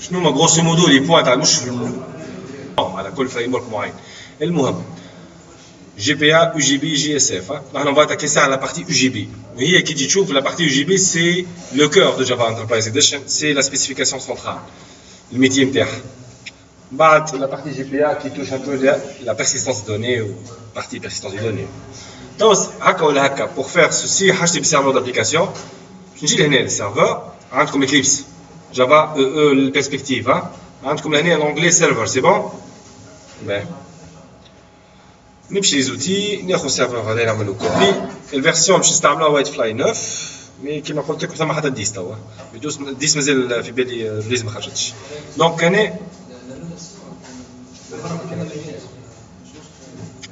شنو هما grosso modo les points تاع مش على كل فريم ورك معين. المهم GPA, UGB, JSF. Hein. On va attaquer ça à la partie UGB. Vous voyez, qui dit chouf, la partie UGB, c'est le cœur de Java Enterprise Edition, c'est la spécification centrale, le métier MTR. La partie GPA qui touche un peu la persistance de données ou partie persistance des données. Donc, pour faire ceci, acheter le serveur d'application. Je dis le serveur, comme Eclipse, Java EE perspective. Comme l'année en anglais server, c'est bon? Ben. نمشي les outils ناخذ السيرفر هذا نعملو كوبي الفيرسيون باش نستعملوها وايت فلاي 9 مي كيما قلت لكم ثم حتى 10 توا 10 مازال في بالي الريز ما خرجتش دونك انا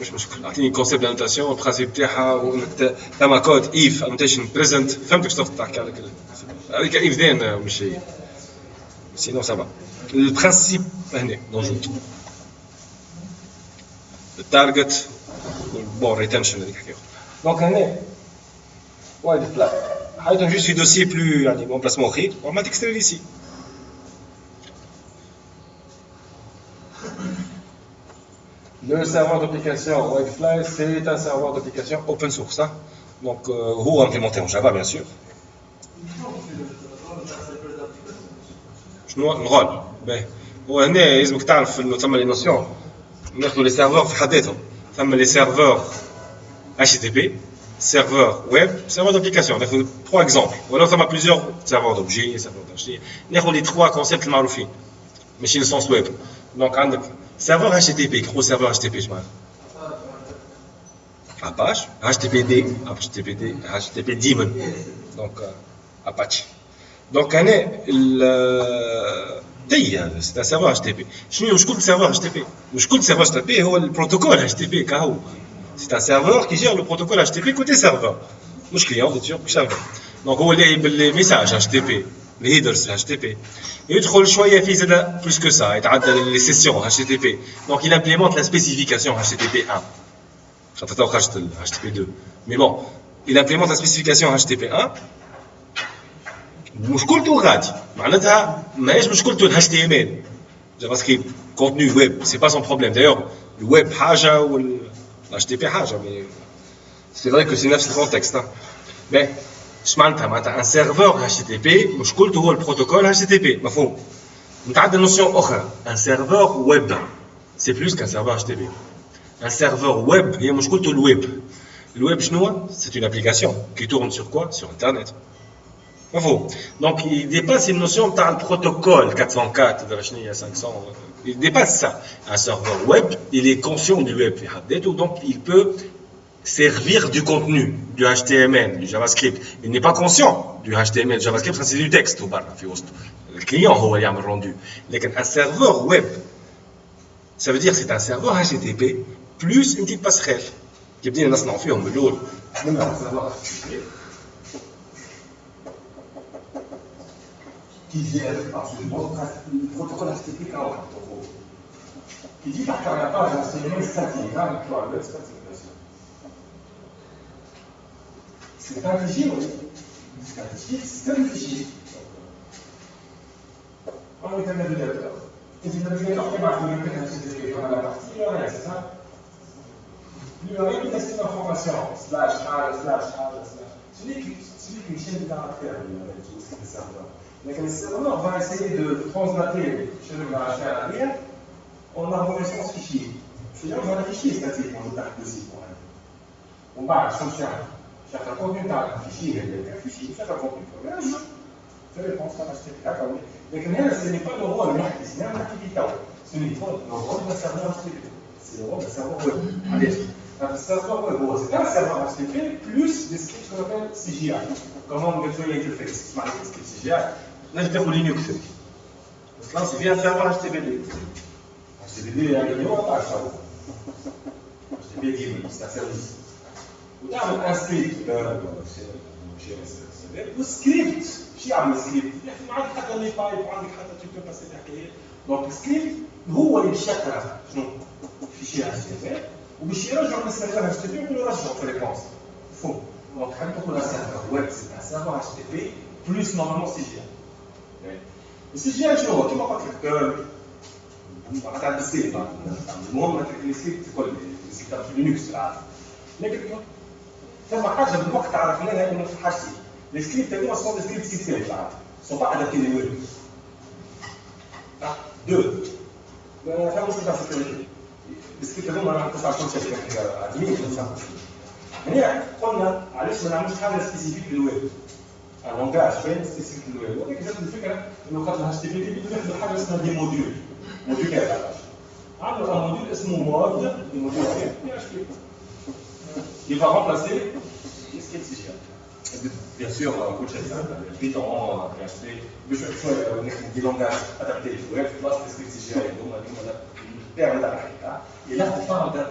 مش مشكل اعطيني كونسيبت دانوتاسيون البرانسيب تاعها ثما كود ايف انوتيشن بريزنت فهمتك شنو تحكي على هذيك ايف ذين مش هي سينو سافا البرانسيب هنا موجود التارجت والبون ريتنشن هذيك حكايه دونك هنا وايد فلاي حياتهم جوست في دوسي بلو يعني بون بلاسمون خير وما تكستري ici le serveur d'application Whitefly c'est un serveur d'application open source hein? Donc هو implémenté en Java bien sûr شنو الغول باهي هو هنا لازمك تعرف انه ثم لي نوسيون ناخذ لي سيرفور في حداتهم ثم لي سيرفور HTTP serveur web serveur d'application ناخذ 3 exemples ولا ثم plusieurs serveurs d'objets serveurs d'HTTP ناخذ لي 3 concepts المعروفين ماشي السونس ويب دونك عندك serveur HTTP gros serveur HTTP je m'arrête Apache HTTP daemon donc Apache donc c'est un serveur HTTP. Je suis le serveur HTTP. Le serveur HTTP est le protocole HTTP. C'est un serveur qui gère le protocole HTTP côté serveur. Moi, je suis client, bien sûr, donc, on a les messages HTTP, les headers HTTP. Et il trouve le choix, il fait plus que ça. Il a les sessions HTTP. Donc, il implémente la spécification HTTP 1. J'attends HTTP 2. Mais bon, il implémente la spécification HTTP 1. مشكلته غادي معناتها ماهيش مشكلته ال HTML جافا سكريبت كونتوني ويب سي با سون بروبليم دايوغ الويب حاجه وال HTTP حاجه مي سي فري كو سي نفس الكونتكست باهي اش معناتها ان سيرفور HTTP مشكلته هو البروتوكول HTTP مفهوم نتعدى نوسيون اخرى ان سيرفور ويب سي بلوس كان سيرفور HTTP ان سيرفور ويب هي مشكلته الويب الويب شنو سي اون ابليكاسيون كي تورن سور كوا سور انترنت Donc il dépasse une notion dans le protocole 404 de la chenille 500. Il dépasse ça. Un serveur web, il est conscient du web, donc il peut servir du contenu, du HTML, du JavaScript. Il n'est pas conscient du HTML, du JavaScript, c'est du texte. Le client a le rendu. Un serveur web, ça veut dire que c'est un serveur HTTP plus une petite passerelle. Qui dit un serveur qui gère le protocole HTTP qui dit par la page HTML statique, c'est un fichier, oui. C'est un fichier. On est un navigateur. Et c'est un navigateur qui marque le HTTP dans la partie URL, c'est ça? L'URL, il teste une information, slash. Celui qui chaîne de caractères, c'est le serveur. Mais le serveur va essayer de transmettre chez le caractère arrière en arborescence fichier. C'est-à-dire qu'on a un fichier statique, on le tape aussi pour elle. On va chaque contenu dans un fichier, chaque contenu. Ça dépend, ça va se faire. Mais ce n'est pas le rôle, c'est un activité. Ce n'est pas le rôle d'un serveur HTTP. C'est le rôle d'un serveur web. Allez. Un serveur web, c'est un serveur HTTP plus des scripts qu'on appelle CGI. Comment on fait l'interface? C'est script CGI. Là, je vais vous Linux. Là, c'est bien un serveur HTTPD. HTTPD, il y a un page, ça. HTTPD, c'est un service. Vous avez un script. Le script, qui a le script? Il y a des pipes, tu peux passer derrière. Donc, le script, هو اللي بيشكل شنو؟ fichier HTTP. وباش يرجعوا للسيرفر HTTP ويقولوا رجعوا في ريبونس. فوق. دونك حتى تقول سيرفر ويب سي ان سيرفر HTTP بلس نورمالمون CGI. السي جي اي شنو هو؟ كيما قلت لك معناتها بالسي المهم السكريبت الكل السكريبت في لينكس في العالم لكن ثم حاجه بالوقت عرفناها انه في حاجتين السكريبت هذوما سون سكريبت سيستيم في العالم سون با ادابتي للويب دو فما مشكل في السكريبت السكريبت هذوما راح تصنع كل شيء عاديين هنا قلنا علاش ما نعملوش حاجه سبيسيفيك للويب اللونجاج فين سبيسيفيك للويب ولكن جات الفكره انه خاطر الاتش تي بي بي ناخذ حاجه اسمها دي موديول كامل عندنا موديول اسمه مود الموديول بي اتش بي il va remplacer سكريبت سي جي بيان سور كل شيء بيتون PHP باش شويه نخدم دي لونجاج ادابتي للويب بلاص سكريبت سي جي هذوما تعمل على الحقيقه il a pour faire de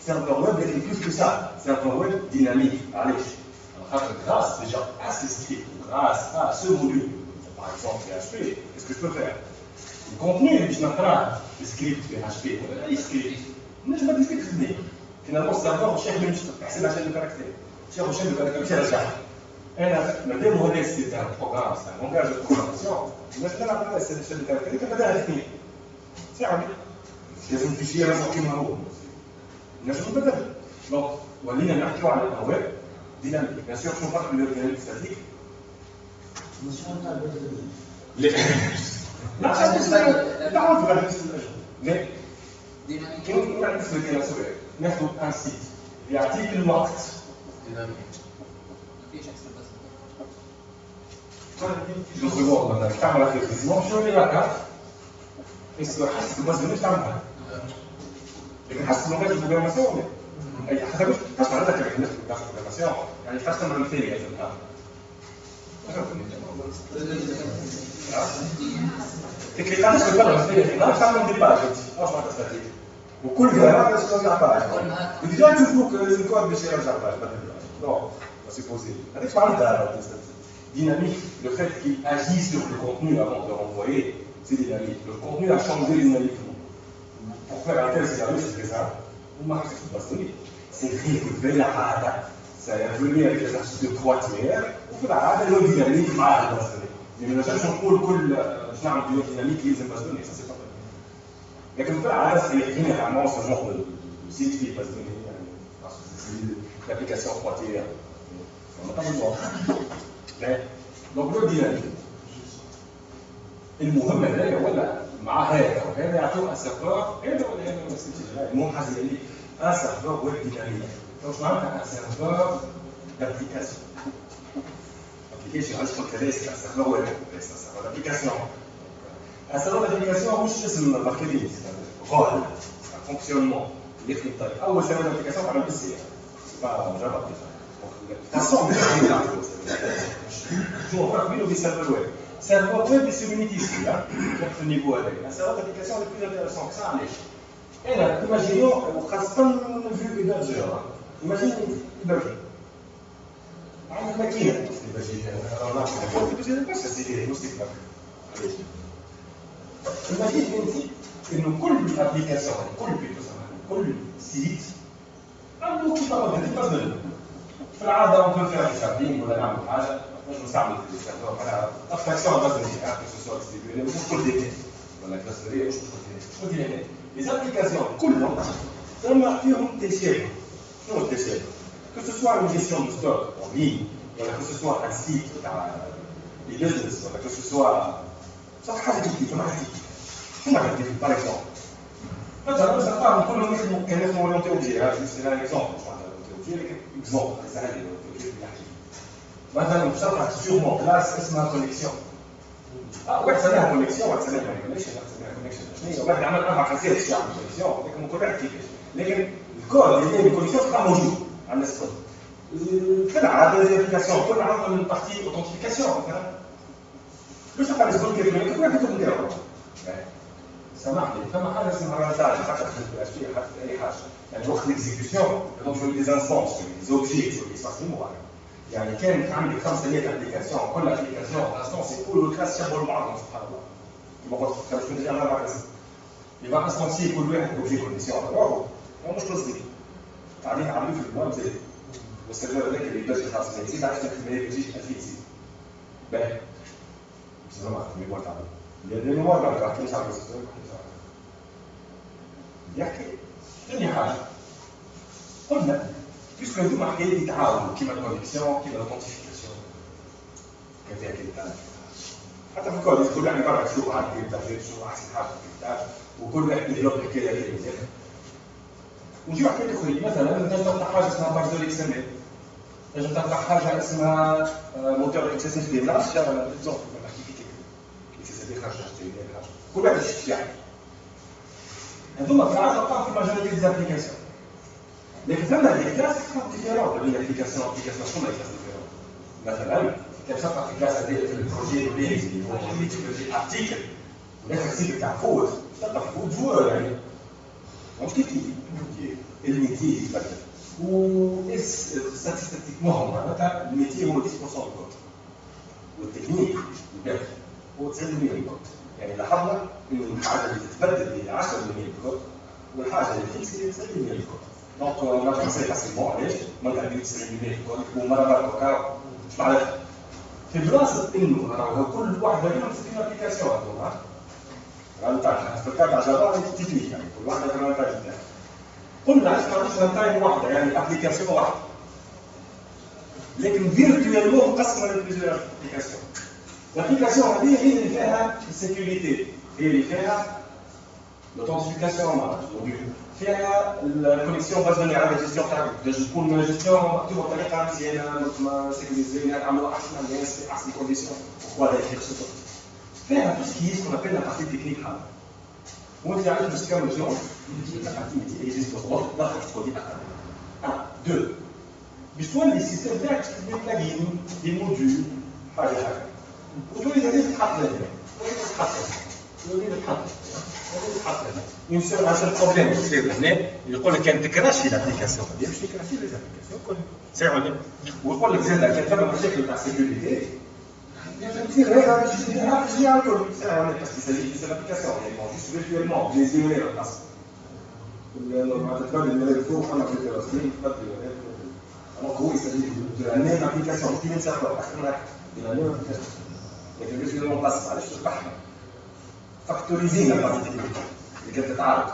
serveur web est plus que ça serveur web dynamique علاش grâce déjà à ce script grâce à ce module par exemple PHP qu'est-ce que je peux faire le contenu باش نقراه script PHP ولا اي script نجم ما تفيد خدمه finalement السيرفر مش يحمل يحسب عشان الكاركتير شيخ شنو الكاركتير مش يرجع انا مادام هو نفس تاع البروغرام تاع لونجاج دو بروغراماسيون باش نلعب على السيرفر الكاركتير كنبدا الاثنين صعب لازم فيشيه لازم كيما هو نجم نبدل دونك ولينا نحكيو على الويب ديناميك بيان سور شنو الفرق بين الديناميك ستاتيك لا تعود على نفس الاجر ديناميك كيما نعرف الديناميك ناخذ ان سيت يعطيك الوقت ديناميك مفيش اكثر بس جو مثلا تعمل اخر اسبوع شنو اللي راك اسكو حسب بس مش تعملها لكن حسب لغه البروغراماسيون اي حسب حسب عندك الناس في البروغراماسيون يعني تستخدم المثاليه في الحال تكليك على السؤال المثالي لا تعمل دي باج اش ما تستفيد وكل جرامر يرجع باج وديجا تشوفوك الكود باش يرجع باج نو سي بوزي هذيك معناتها dynamique, le fait qu'il agit sur le contenu avant de renvoyer, c'est dynamique. Le contenu a changé dynamiquement. Pour faire un tel service, c'est ça. Vous marquez sur base de données. C'est réélevé la rada. Ça est venu avec les archives de 3 tiers. Vous faites la rada, le dynamique, mal la base de données. Mais le cherche on coule le dynamique qui est les bases de données. Ça, c'est pas vrai. Mais comme ça, la rada, c'est généralement ce genre de site qui est base de données. Parce que c'est l'application 3 tiers. On n'a pas besoin. دونك لو ديناميك المهم هذايا ولا مع هذا وهذا يعطيوك ان سيرفور هذا ولا هذا نفس الشيء المهم حاجه اللي ان سيرفور ويب ديناميك واش معناتها ان سيرفور دابليكاسيون ابليكيشن علاش قلت هذا ان سيرفور ويب ليس ان سيرفور دابليكاسيون ان سيرفور دابليكاسيون مش اسم ماركتينغ غول فونكسيونمون اللي يخدم طريق اول سيرفور دابليكاسيون تعمل بالسي با جافا façon de je vois que le serveur web. Serveur web, c'est une unité ici, hein, pour ce niveau avec. Un serveur d'application est plus intéressant que ça, allez. Et là, imaginons, on trace pas une vue hébergeur. Imaginez hébergeur. On a une machine. Alors là, je ne sais pas si c'est diagnostic. Imaginez que nous, toute application, tout site, un mot qui parle de base de données. في العاده ممكن فيها حسابين ولا نعمل حاجه باش نستعمل السيرفر على ابستراكسيون بس دوني سواء ديستريبيوني مش كل دي ولا كلاستريه مش كل دي لي زابليكاسيون كلهم ثم فيهم تيشير شنو التيشير كو سوسوا اون جيستيون دو ستوك اون لين ولا كو سوسوا ان سيت تاع لي بيزنس ولا كو سوسوا صح حاجه كيف ما حاجه شنو معناتها باغ اكزومبل مثلا باش نختار كلهم يخدموا كان يخدموا اورينتي اوبجي هذا سي ان اكزومبل لك اكزومبل سهل كيف نحكي مثلا باش ترفع سيغمون كلاس اسمها كونيكسيون واحد سماها كونيكسيون واحد سماها كونيكشن شنو واحد عمل 4 خاصيات في كونيكسيون لكن ممكن تعرف كيفاش لكن الكود اللي هي الكونيكسيون تبقى موجود على السكود في العاده الابليكاسيون كل عندهم من بارتي اوثنتيفيكاسيون مثلا باش تبقى السكود كيف كل واحد يكون ديالو سامحني فما حاجه اسمها رانتاج حتى في اي حاجه يعني وقت الاكزيكيوشن يضربوا دي زانستونس دي اوبجي في اسباس ميموار يعني كان عندي 500 ابليكاسيون كل ابليكاسيون انستونس يقولوا الكلاس شبهوا بعضهم سبحان الله كما قلت كانوا شنو ديال راه يبقى انستونسي كل واحد اوبجي كونديسيون روحوا هو مش قصدي عاملين في الموام زي والسيرفر هذاك اللي باش خاص يزيد عرفت ما يجيش 2000 باهي بصراحه الميموار تاعنا Il y a des mémoires dans le cas, كيف تعرف يحكي ثاني حاجة قلنا puisque هذوما حكايات يتعاونوا كيما الكونيكسيون كيما الاوثنتيفيكاسيون كان فيها كلمة حتى في الكود كل واحد يبرع شو واحد يبدا شو احسن حاجة في الكتاب وكل واحد يدير الحكاية هذه مزيان ونجيو حكاية أخرى مثلا نجم تفتح حاجة اسمها بارزول اكس ام ال نجم تفتح حاجة اسمها موتور اكس اس اف دي ما نعرفش اكزومبل نحكي فيك اكس اس اف دي خرج حاجة كل واحد يشوف يعني هذوما في العاده تلقاهم في مجال ديزابليكاسيون لكن ثم دي كلاس ديفيرون بين الابليكاسيون شنو هي كلاس ديفيرون مثلا كان تلقى في كلاس هذه في البروجي بيز اللي هو في ارتيكل ولا ارتيكل تاع فوت تلقى في فوت جوار يعني مش كيف الميتي يتبدل و اس ستاتستيك مهم معناتها الميتي هو 10% الكود والتكنيك الباقي هو 90% الكود يعني لاحظنا انه الحاجه اللي تتبدل هي 10% الكود والحاجه اللي فيكس هي 90% الكود دونك ما نسيت فاسيلمون علاش ما نعملوا 90% الكود ومره بركا مش معناتها في بلاصه انه راهو كل واحده منهم في الابليكاسيون هذوما راهو تاع في الكاد تاع جافا تكنيك يعني كل واحده في الرانتاج تاعها قلنا علاش ما عندناش رانتاج واحده يعني ابليكاسيون واحده لكن فيرتوالمون مقسمه لبليزيور ابليكاسيون الابليكاسيون هذه هي اللي فيها السيكوريتي هي اللي فيها l'autentification فيها الكونيكسيون باش نعمل على الجيستيون تاعك باش تكون جيستيون مكتوبه بطريقه مزيانه سيكوريزينا نعملوا احسن الناس في احسن كونديسيون وهذا يخلق فيها تو سكي سكون ابل لا بارتي تكنيك هذا وانت عارف باش تكمل شنو لا بارتي ميتي اكزيست بالضبط داخل تكودي 1 2 باش تولي السيستم تاعك تستخدم بلاجين دي موديول حاجه وتولي لازم تحط لها ينسى عشان البروبليم يصير هنا يقول لك كان تكراشي الابليكاسيون ديال باش تكراشي لي زابليكاسيون كل ساعه ويقول لك زاد كان ثم مشاكل تاع سيكوريتي تصير هذا باش تديرها باش تجي الكل ساعه باسكو سي لابليكاسيون يعني جوست فيرتوالمون بليزيوني الناس مع تتبدل الملف الفوق انا في الرسمي تبدل alors هو يستفيد de la même application qui vient de savoir de la même application لكن باش يديروا بلاصه علاش تربحنا فاكتوريزين البارتي اللي كانت تتعارض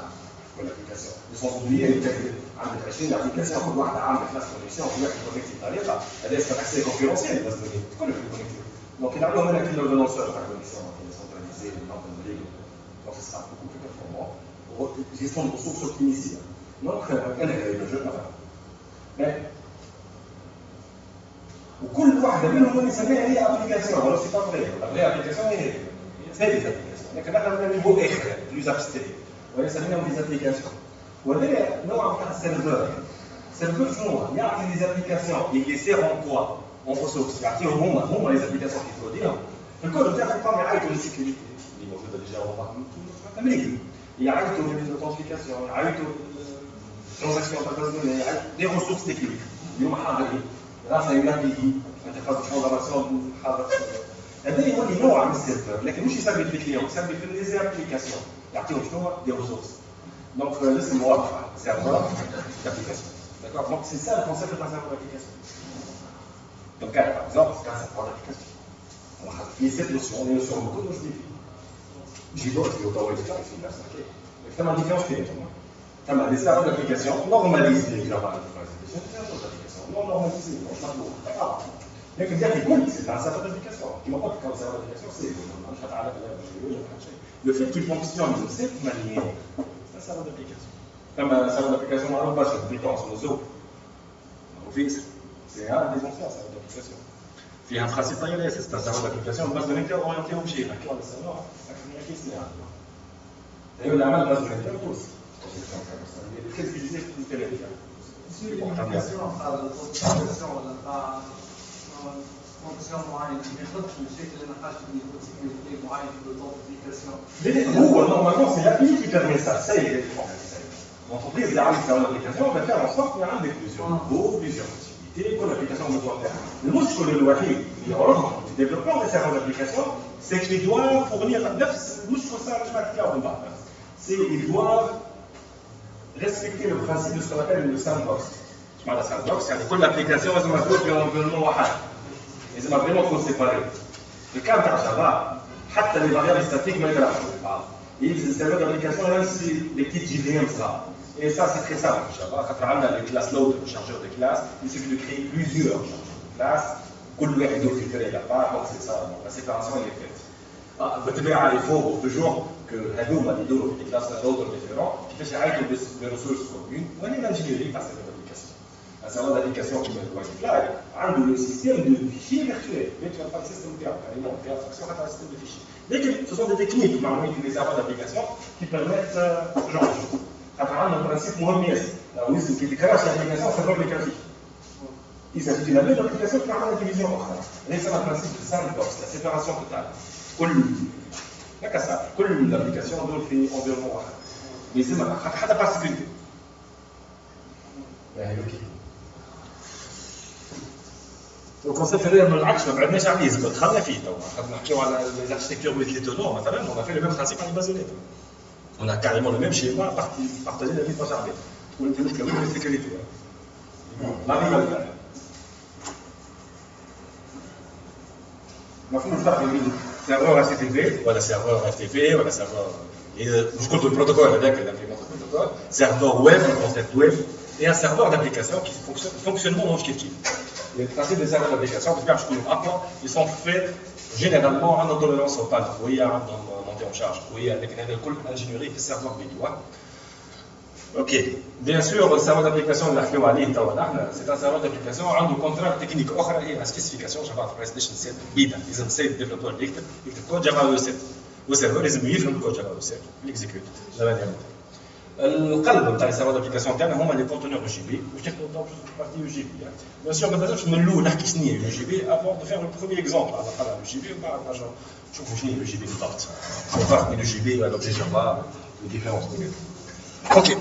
والابليكاسيون لسون اوبليي اللي عندك 20 ابليكاسيون كل واحده عامله نفس الكونيكسيون كل واحد كونيكتي بطريقه هذا يصير اكسي كونكورونسيال بس كل كونيكتي دونك يلعبوا هنا كل لورنونسور تاع الكونيكسيون سنتراليزي نورماليزي دونك سي سا بوكو بلو بيرفورمون وجيستيون دو ريسورس اوبتيميزي دونك انا لو جو مثلا وكل واحده منهم نسميها هي ابليكاسيون ولا سي با فري لا ابليكاسيون هي ثالث ابليكاسيون لكن احنا بدنا نيفو اخر بلوز ابستري ونسميهم دي ابليكاسيون وهذا نوع تاع السيرفر السيرفر شنو هو؟ يعطي لي زابليكاسيون اللي سير اون كوا اون ريسورس يعطيهم هما لي زابليكاسيون اللي توديهم الكود تاعك يقوم يعيطوا للسيكوريتي اللي موجوده ديجا امريكي يعيطوا للاوثنتيفيكاسيون يعيطوا ترانزاكسيون تاع الدوني يعيطوا لي ريسورس تكنيك اليوم حاضرين راسنا ينبغي انتخاب الفونداسيون حاضر هذا يولي نوع من السيرفر لكن مش يسمي في الكليون يسمي في لي زابليكاسيون يعطيهم شنو دي ريسورس دونك الاسم واضح سيرفر d'application d'accord donc c'est ça le concept d'un serveur d'application donc par exemple c'est un serveur d'application on a fait cette notion les notions beaucoup de choses j'ai d'autres qui ont été clarifiées là c'est ok mais ça m'a différence fait ça m'a des serveurs d'application normalisés là par l'application non normalisés non pas لكن دي كل سي un serveur d'application qui m'a pas quand serveur d'application c'est مش هتعرف le fait qu'il fonctionne de cette manière c'est un serveur d'application comme un serveur d'application معروف باش بيكون اسمه زو اوفيس c'est un des anciens serveurs d'application فيها principe طيب c'est un serveur d'application base de données orienté objet نحكيو على السيرفر اكثر كيس d'ailleurs اللي عمل base de données tous qu'est-ce que je disais tout à l'heure Sur l'application, on parle de transaction, on n'a pas fonction معين في خط المشاكل اللي نحاش في نيفو سيكوريتي معين في l'authenentification. هو normalement c'est l'appli qui permet ça, ça il est l'entreprise اللي عندها faire l'application va faire en sorte qu'il y a plusieurs niveaux, plusieurs possibilités que l'application doit faire. المشكل الوحيد اللي يعرضهم les développeurs de serveurs d'application c'est qu'ils doivent fournir نفس المشكل صار مش معناتها من بعد c'est ils doivent respecter le principe de ce qu'on appelle le sandbox. معناتها sandbox يعني كل ابليكاسيون لازم تكون في environnement واحد لازم فريمون تكون سيباري. الكام تاع جافا حتى les variables statiques ما يقراش يلزم serveur d'application même si les petites JVM صغار. Et ça c'est très simple inchallah خاطر عندنا les classes loader chargeur de classe il suffit de créer plusieurs chargeurs de classe كل واحد يدور في الفريق à part donc c'est ça donc la séparation elle est faite. بالطبيعه il faut toujours que هذوما اللي يدوروا في des classes loader différents كيفاش يعيطوا des ressources communes وهنا l'ingénierie تاع serveur d'application. Un serveur d'application qui met le Wi-Fi عنده le système de fichiers virtuels mais tu n'as pas le système de carrément faire fonction à un système de fichiers. Mais ce sont des techniques parmi les serveurs d'application qui permettent ce genre de choses. Après, on a un principe مهم ياسر. ويزن كي تكراش l'application serveur mécanique. Il s'agit d'une même application qui a une division أخرى. ليس un principe de sandbox, la séparation totale. هكا صح كل l'application دور في environnement واحد. لازم حتى particulier. الكونسيبت هذا من العكس ما بعدناش عليه زعما دخلنا فيه توا خاطر نحكيو على لي اركتيكتور مثل لي تونور مثلا on a fait le même principe على بازوليت on a carrément le même schéma partagé la vie par jardin تكون انت مشكله وين السيكوريتي لا ريال مفهوم الفرق بين سيرفر اتش تي بي ولا سيرفر اف تي بي ولا سيرفر مش قلت البروتوكول هذاك اللي امبليمونت البروتوكول سيرفر ويب كونسيبت ويب et un serveur d'application qui fonctionnement non كيف كيف. Les principes des serveurs d'application, ils sont faits généralement en tolérance au panne. Oui, il y a une montée en charge. Oui, avec l'ingénierie qui serveur B2. Ok. Bien sûr, le serveur d'application de l'archéologie, c'est un serveur d'application qui a une contrainte technique. Il y a une spécification Java PlayStation 7 bêta. Ils ont 7 développeurs qui écrivent le code Java 7. Le serveur, ils ont le code Java 7. Ils l'exécutent. القلب نتاع السيرفر دابليكاسيون تاعنا هما لي كونتونور يو جي بي واش تخدموا دونك بارتي يو جي بي بيان سور ما نجمش من الاول نحكي شنو هي يو جي بي افون دو فيغ لو بروميير اكزومبل على الاقل يو جي بي ومن بعد نشوفوا شنو هي يو جي بي بالضبط فرق بين يو جي بي والوبجي جافا لي ديفيرونس اوكي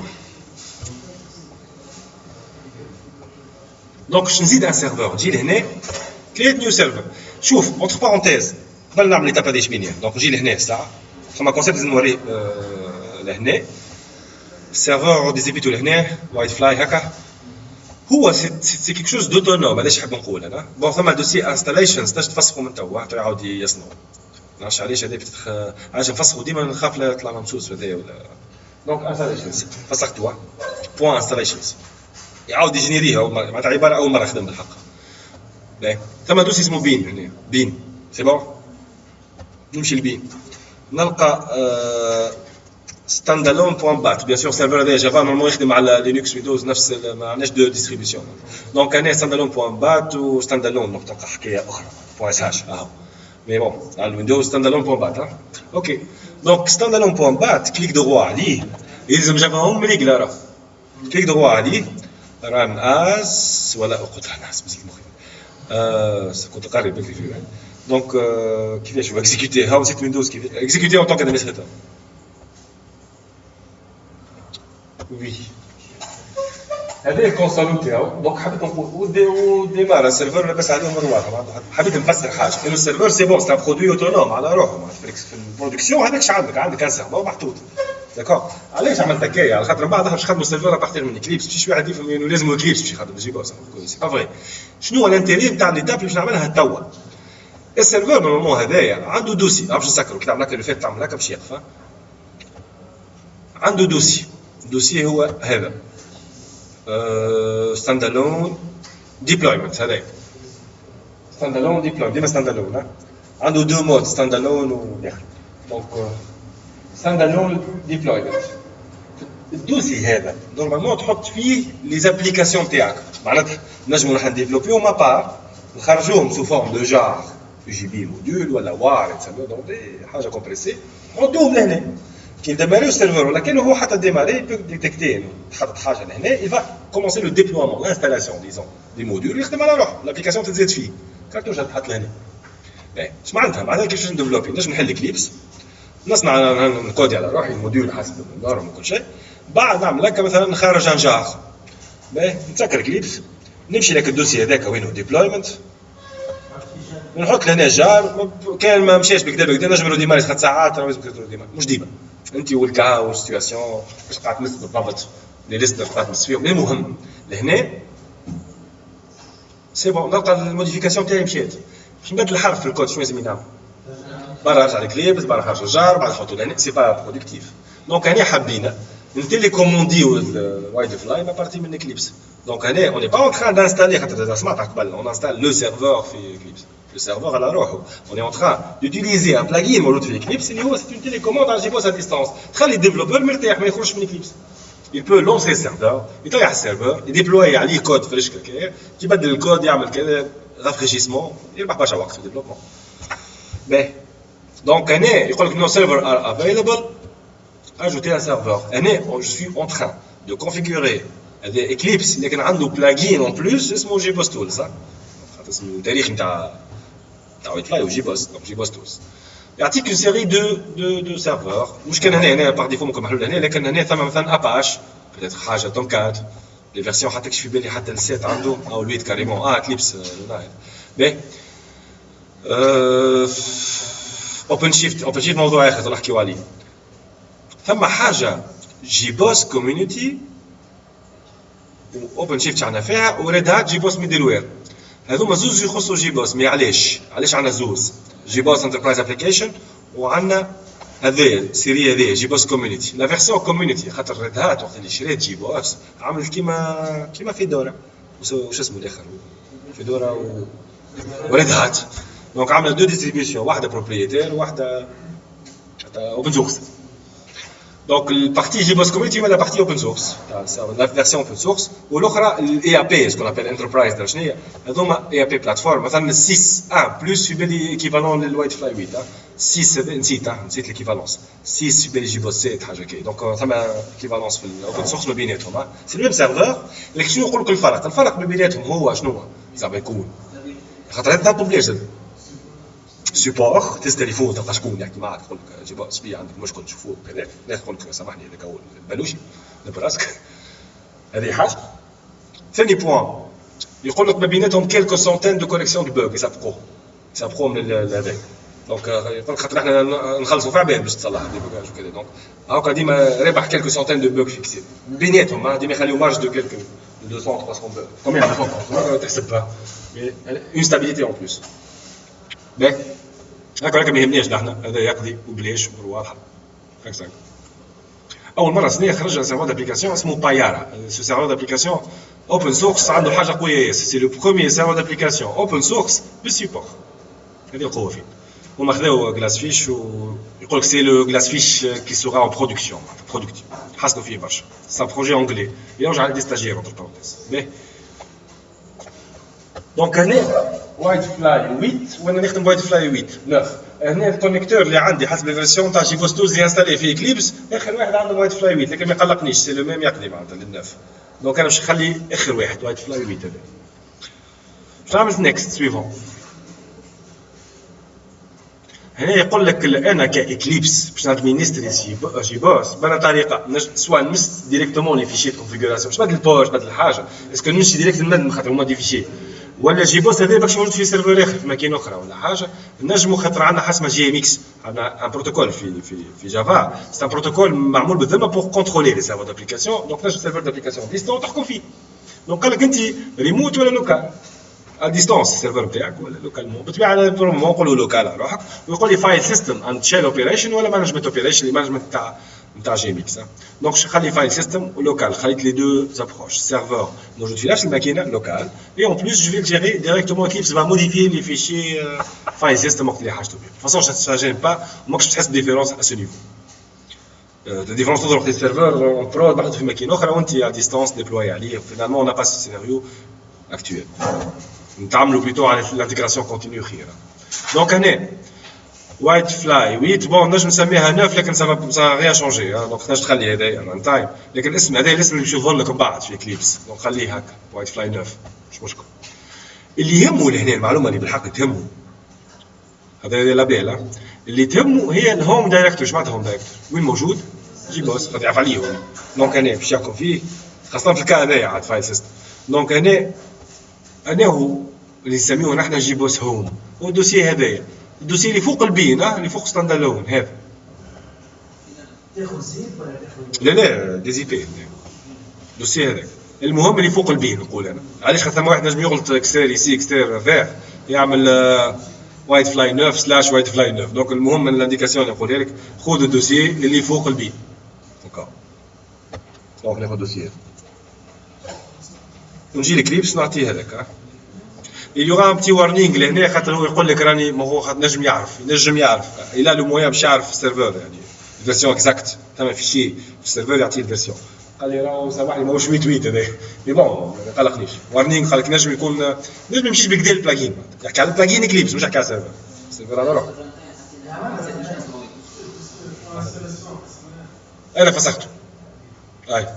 دونك باش نزيد ان سيرفور نجي لهنا كريت نيو سيرفر شوف اونتر بارونتيز قبل نعمل ليتاب هذه شبينيه دونك نجي لهنا الساعه فما كونسيبت لازم نوريه لهنا السيرفور ديزيبيتو لهنا وايت فلاي هكا هو سي كيك شوز دوتونوم علاش حاب نقول انا بون ثما دوسي انستاليشنز تاش تفسخوا من توا حتى يعاود يصنعوا ما نعرفش علاش هذا علاش نفسخوا ديما نخاف لا يطلع ممسوس هذايا ولا دونك انستاليشنز فسختوها بوان انستاليشنز يعاود يجينيريها معناتها عباره اول مره نخدم بالحق باهي ثما دوسي اسمه بين هنا بين سي بون نمشي لبين نلقى standalone.bat bien sûr serveur هذا جافا نورمالمون يخدم على لينكس ويندوز نفس ما عندناش دو ديستريبيسيون دونك انا standalone.bat و standalone دونك تلقى حكايه اخرى .sh اهو مي بون على الويندوز standalone.bat اوكي دونك standalone.bat كليك دروا عليه يلزم جافا هم ريغلا راه كليك دروا عليه ران از ولا قلت ران از مزيد مخي كنت قاري بكري فيه دونك كيفاش هو اكزيكوتي هاو سيت ويندوز كيف اكزيكوتي اون طونك ادمينستراتور وي هذه الكونسول تاعو دونك حبيت نقول وديمار السيرفر لاباس عليه مروحه حبيت نفسر حاجه انه السيرفر سي بون سي ان برودوي اوتونوم على روحه ما تفرقش في البرودكسيون هذاك اش عندك ان سيرفر محطوط داكور علاش عملت هكايا على خاطر بعضها باش يخدموا السيرفر ابارتير من اكليبس ماشي واحد يفهم انه لازم اكليبس باش يخدم جيبو سي با فري شنو هو الانتيري نتاع ليتاب اللي باش نعملها توا السيرفر نورمالمون هذايا عنده دوسي باش نسكروا كي تعمل هكا الفيت تعمل هكا باش يقفى عنده دوسي الدوسي هو هذا ستاند الون ديبلويمنت هذاك ستاند الون ديبلويمنت ديما ستاند الون عنده دو مود ستاند الون و دونك ستاند الون ديبلويمنت الدوسي هذا نورمالمون تحط فيه لي زابليكاسيون تاعك معناتها نجمو نحن ديفلوبيو ما بار نخرجوهم سو فورم دو جار جي بي موديول ولا وار يتسموا دونك حاجه كومبريسي نحطوهم لهنا كي ديماريو السيرفر ولا كان هو حتى ديماري يبقى ديتيكتي تحط حاجه لهنا il va commencer le déploiement l'installation disons des modules يخدم على روحه الابليكاسيون تزيد فيه كارتوجه تحط لهنا باهي اش معناتها كيفاش نديفلوبي نجم نحل كليبس نصنع نكودي على روحي الموديول حسب النورم وكل شيء بعد نعمل هكا مثلا نخرج ان جار باهي نسكر كليبس نمشي لك الدوسي هذاك وينه ديبلويمنت نحط لهنا جار كان ما مشاش بكدا نجمرو ديما 3 ساعات راه لازم ديما مش ديما انت والكا والسيتواسيون باش قاعد تمس بالضبط لي ليست قاعد تمس فيهم المهم لهنا سي بون نلقى الموديفيكاسيون تاعي مشات باش نبدل الحرف في الكود شنو لازم ينعمل برا رجع الكليبس برا خرج الجار بعد نحطو لهنا سي با برودكتيف دونك هنا حبينا نتيلي كومونديو الوايد فلاي ما بارتي من كليبس دونك هنا اون با اون تران دانستالي خاطر سمعت قبل اون انستال لو سيرفور في كليبس لو سيرفور على روحه اون اون تران دوتيليزي ان بلاجين موجود في كليبس اللي هو سي اون تيليكوموند على جيبوس ا ديستانس تخلي الديفلوبور مرتاح ما يخرجش من كليبس il peut lancer le serveur يطيح السيرفر يديبلوي عليه كود فريش كي يبدل الكود يعمل كذا رافريشيسمون يربح برشا وقت في الديفلوبمون باهي donc يقول لك no server are available ajouter un serveur je suis en train de configurer des Eclipse لكن عنده plugin en plus اسمه JBoss Tools خاطر اسمه التاريخ نتاع وايت فلاي وجيبوس دونك JBoss Tools يعطيك une série de serveurs مش كان هنا باغ ديفو ممكن محلول هنا لكن هنا ثم مثلا اباش peut-être حاجه تومكات لي فيرسيون حتى كش في بالي حتى السيت عنده او الويت كاريمون اكليبس يونايت باهي اوبن شيفت موضوع اخر نحكيو عليه ثم حاجه جيبوس كوميونيتي واوبن شيفت عندنا فيها وريد هات جيبوس ميدل وير هذوما زوز يخصوا جيبوس مي علاش عندنا زوز جيبوس انتربرايز ابليكيشن وعندنا هذايا السيري هذايا جيبوس كوميونيتي لا فيرسيون كوميونيتي خاطر ريد هات وقت اللي شريت جيبوس عملت كيما فيدورا وش اسمه الاخر فيدورا وريد هات دونك عملت دو ديستريبيوشن واحده بروبريتير وواحده اوبن سورس دونك البارتي جيبوس كوميونيتي ولا بارتي اوبن سورس لا فيرسيون اوبن سورس والاخرى الاي ا بي سكون ابل انتربرايز شنو هي هذوما اي ا بي بلاتفورم مثلا 6 1 بلس في بالي ايكيفالون للوايت فلاي 8 6 نسيت ليكيفالونس 6 في بالي جيبوس 7 حاجه كي دونك ثم ايكيفالونس في الاوبن سورس ما بيناتهم سي الميم سيرفور لكن شنو يقول لك الفرق ما بيناتهم هو شنو زعما يكون خاطر هذا بوبليج سيبور تهز تليفون تلقى شكون يحكي معك يقول لك جيبوس بي عندك مشكل تشوفوه كذا يقول لك سامحني هذاك هو البلوشي براسك هذه حاجه ثاني بوان يقول لك ما بيناتهم كيلكو سونتين دو كوليكسيون دو بوغ يسابقوه من هذاك دونك يقول لك خاطر احنا نخلصوا في عباد باش تصلح دي بوغاج وكذا دونك هاكا ديما رابح كيلكو سونتين دو بوغ فيكسي بيناتهم ديما يخليو مارج دو كيلكو 200 300 بوغ كومبيان 200 تحسبها اون ستابيليتي اون بلوس باهي هكا ما يهمناش نحن هذا يقضي وبلاش امور واضحه هكذا اول مره سنه خرج سيرفر دابليكاسيون اسمه بايارا سو سيرفر دابليكاسيون اوبن سورس عنده حاجه قويه ياسر سي لو بروميير سيرفر دابليكاسيون اوبن سورس بالسيبور هذه القوه فيه هما خذاو جلاس فيش ويقول لك سي لو جلاس فيش كي سورا اون برودكسيون برودكتيف حسنوا فيه برشا سا بروجي انجلي يرجع على دي ستاجير اونتر بارونتيز باهي دونك هنا وايت فلاي 8 وانا نخدم وايت فلاي 8 هنا الكونيكتور اللي عندي حسب الفيرسيون تاع جيبوس تولز اللي انستالي فيه اكليبس اخر واحد عنده وايت فلاي 8 لكن ما يقلقنيش سي لو ميم يقضي معناتها للناف دونك انا باش نخلي اخر واحد وايت فلاي 8 هذا باش نعمل نيكست سويفون هنا يقول لك انا كاكليبس باش نادمينستري جيبوس بلا طريقه سواء نمس ديريكتومون لي فيشي كونفيغوراسيون باش بدل بوش بدل حاجه اسكو نمشي ديريكت نمد خاطر هما دي فيشي ولا جيبوس هذا باش موجود في سيرفر اخر في مكان اخرى ولا حاجه نجموا خاطر عندنا حاجه اسمها جي ام اكس عندنا ان بروتوكول في جافا سي ان بروتوكول معمول بالذمه بور كونترولي لي سيرفر دابليكاسيون دونك نجم سيرفر دابليكاسيون ديستون تحكم فيه دونك قال لك انت ريموت ولا لوكال ا ديستونس السيرفر بتاعك ولا لوكالمون بالطبيعه على برومون نقولوا لوكال على روحك ويقول لي فايل سيستم اند شيل اوبريشن ولا مانجمنت اوبريشن المانجمنت نتاع جي ام اكس دونك خلي فايل سيستم ولوكال خليت لي دو ابروش سيرفر موجود في نفس الماكينه لوكال اي اون بليس جو في جيري ديريكتومون اكليبس فا موديفيي لي فيشي فايل سيستم وقت اللي حاجته بيه فاصون سا جين با ماكش تحس بديفيرونس ا سو نيفو ديفيرونس تضرب في السيرفر اون برود محطوط في ماكينه اخرى وانت ا ديستونس ديبلوي عليه فينالمون اون با سي سيناريو اكتويل نتعاملوا بلوتو على الانتيغراسيون كونتينيو خير دونك هنا وايت فلاي 8 بون نجم نسميها 9 لكن سا ريان شونجي دونك تنجم تخلي هذايا ران تايم لكن الاسم هذا الاسم اللي باش يظهر لك من بعد في كليبس دونك خليه هكا وايت فلاي 9 مش مشكل اللي يهمه لهنا المعلومه اللي بالحق تهمه هذا لابيل اللي تهمه هي الهوم دايركتور اش معناتها هوم دايركتور وين موجود جيبوس خاطر يعرف عليه دونك هنا باش يحكم فيه خاصه في الكا هذايا عاد فايل سيستم دونك هنا هو اللي نسميه نحن جيبوس هوم هو الدوسي هذايا الدوسي اللي فوق البين اللي فوق ستاند الون هذا تاخذ زيت ولا تاخذ لا دي زي بي الدوسي هذاك المهم اللي فوق البين نقول انا علاش خاطر واحد نجم يغلط اكستير يسي اكستير فير يعمل وايت فلاي 9 / وايت فلاي 9. دونك المهم من الانديكاسيون اللي نقولها لك خذ الدوسيي اللي فوق البي هكا. دونك ناخذ دوسيي ونجي الكليبس نعطيه هذاك. il y aura un petit warning لهنا خاطر هو يقول لك راني ما هو نجم يعرف الى لو مويان باش يعرف السيرفر يعني الفيرسيون اكزاكت ثم فيشي في السيرفر يعطيه الفيرسيون. قال لي راهو سامحني ماهوش 8 هذا مي بون ما قلقنيش وارنينغ قال لك نجم يكون نجم ما يمشيش بكدا البلاجين يحكي على البلاجين كليبس مش يحكي على السيرفر. السيرفر انا روح انا فسخته اي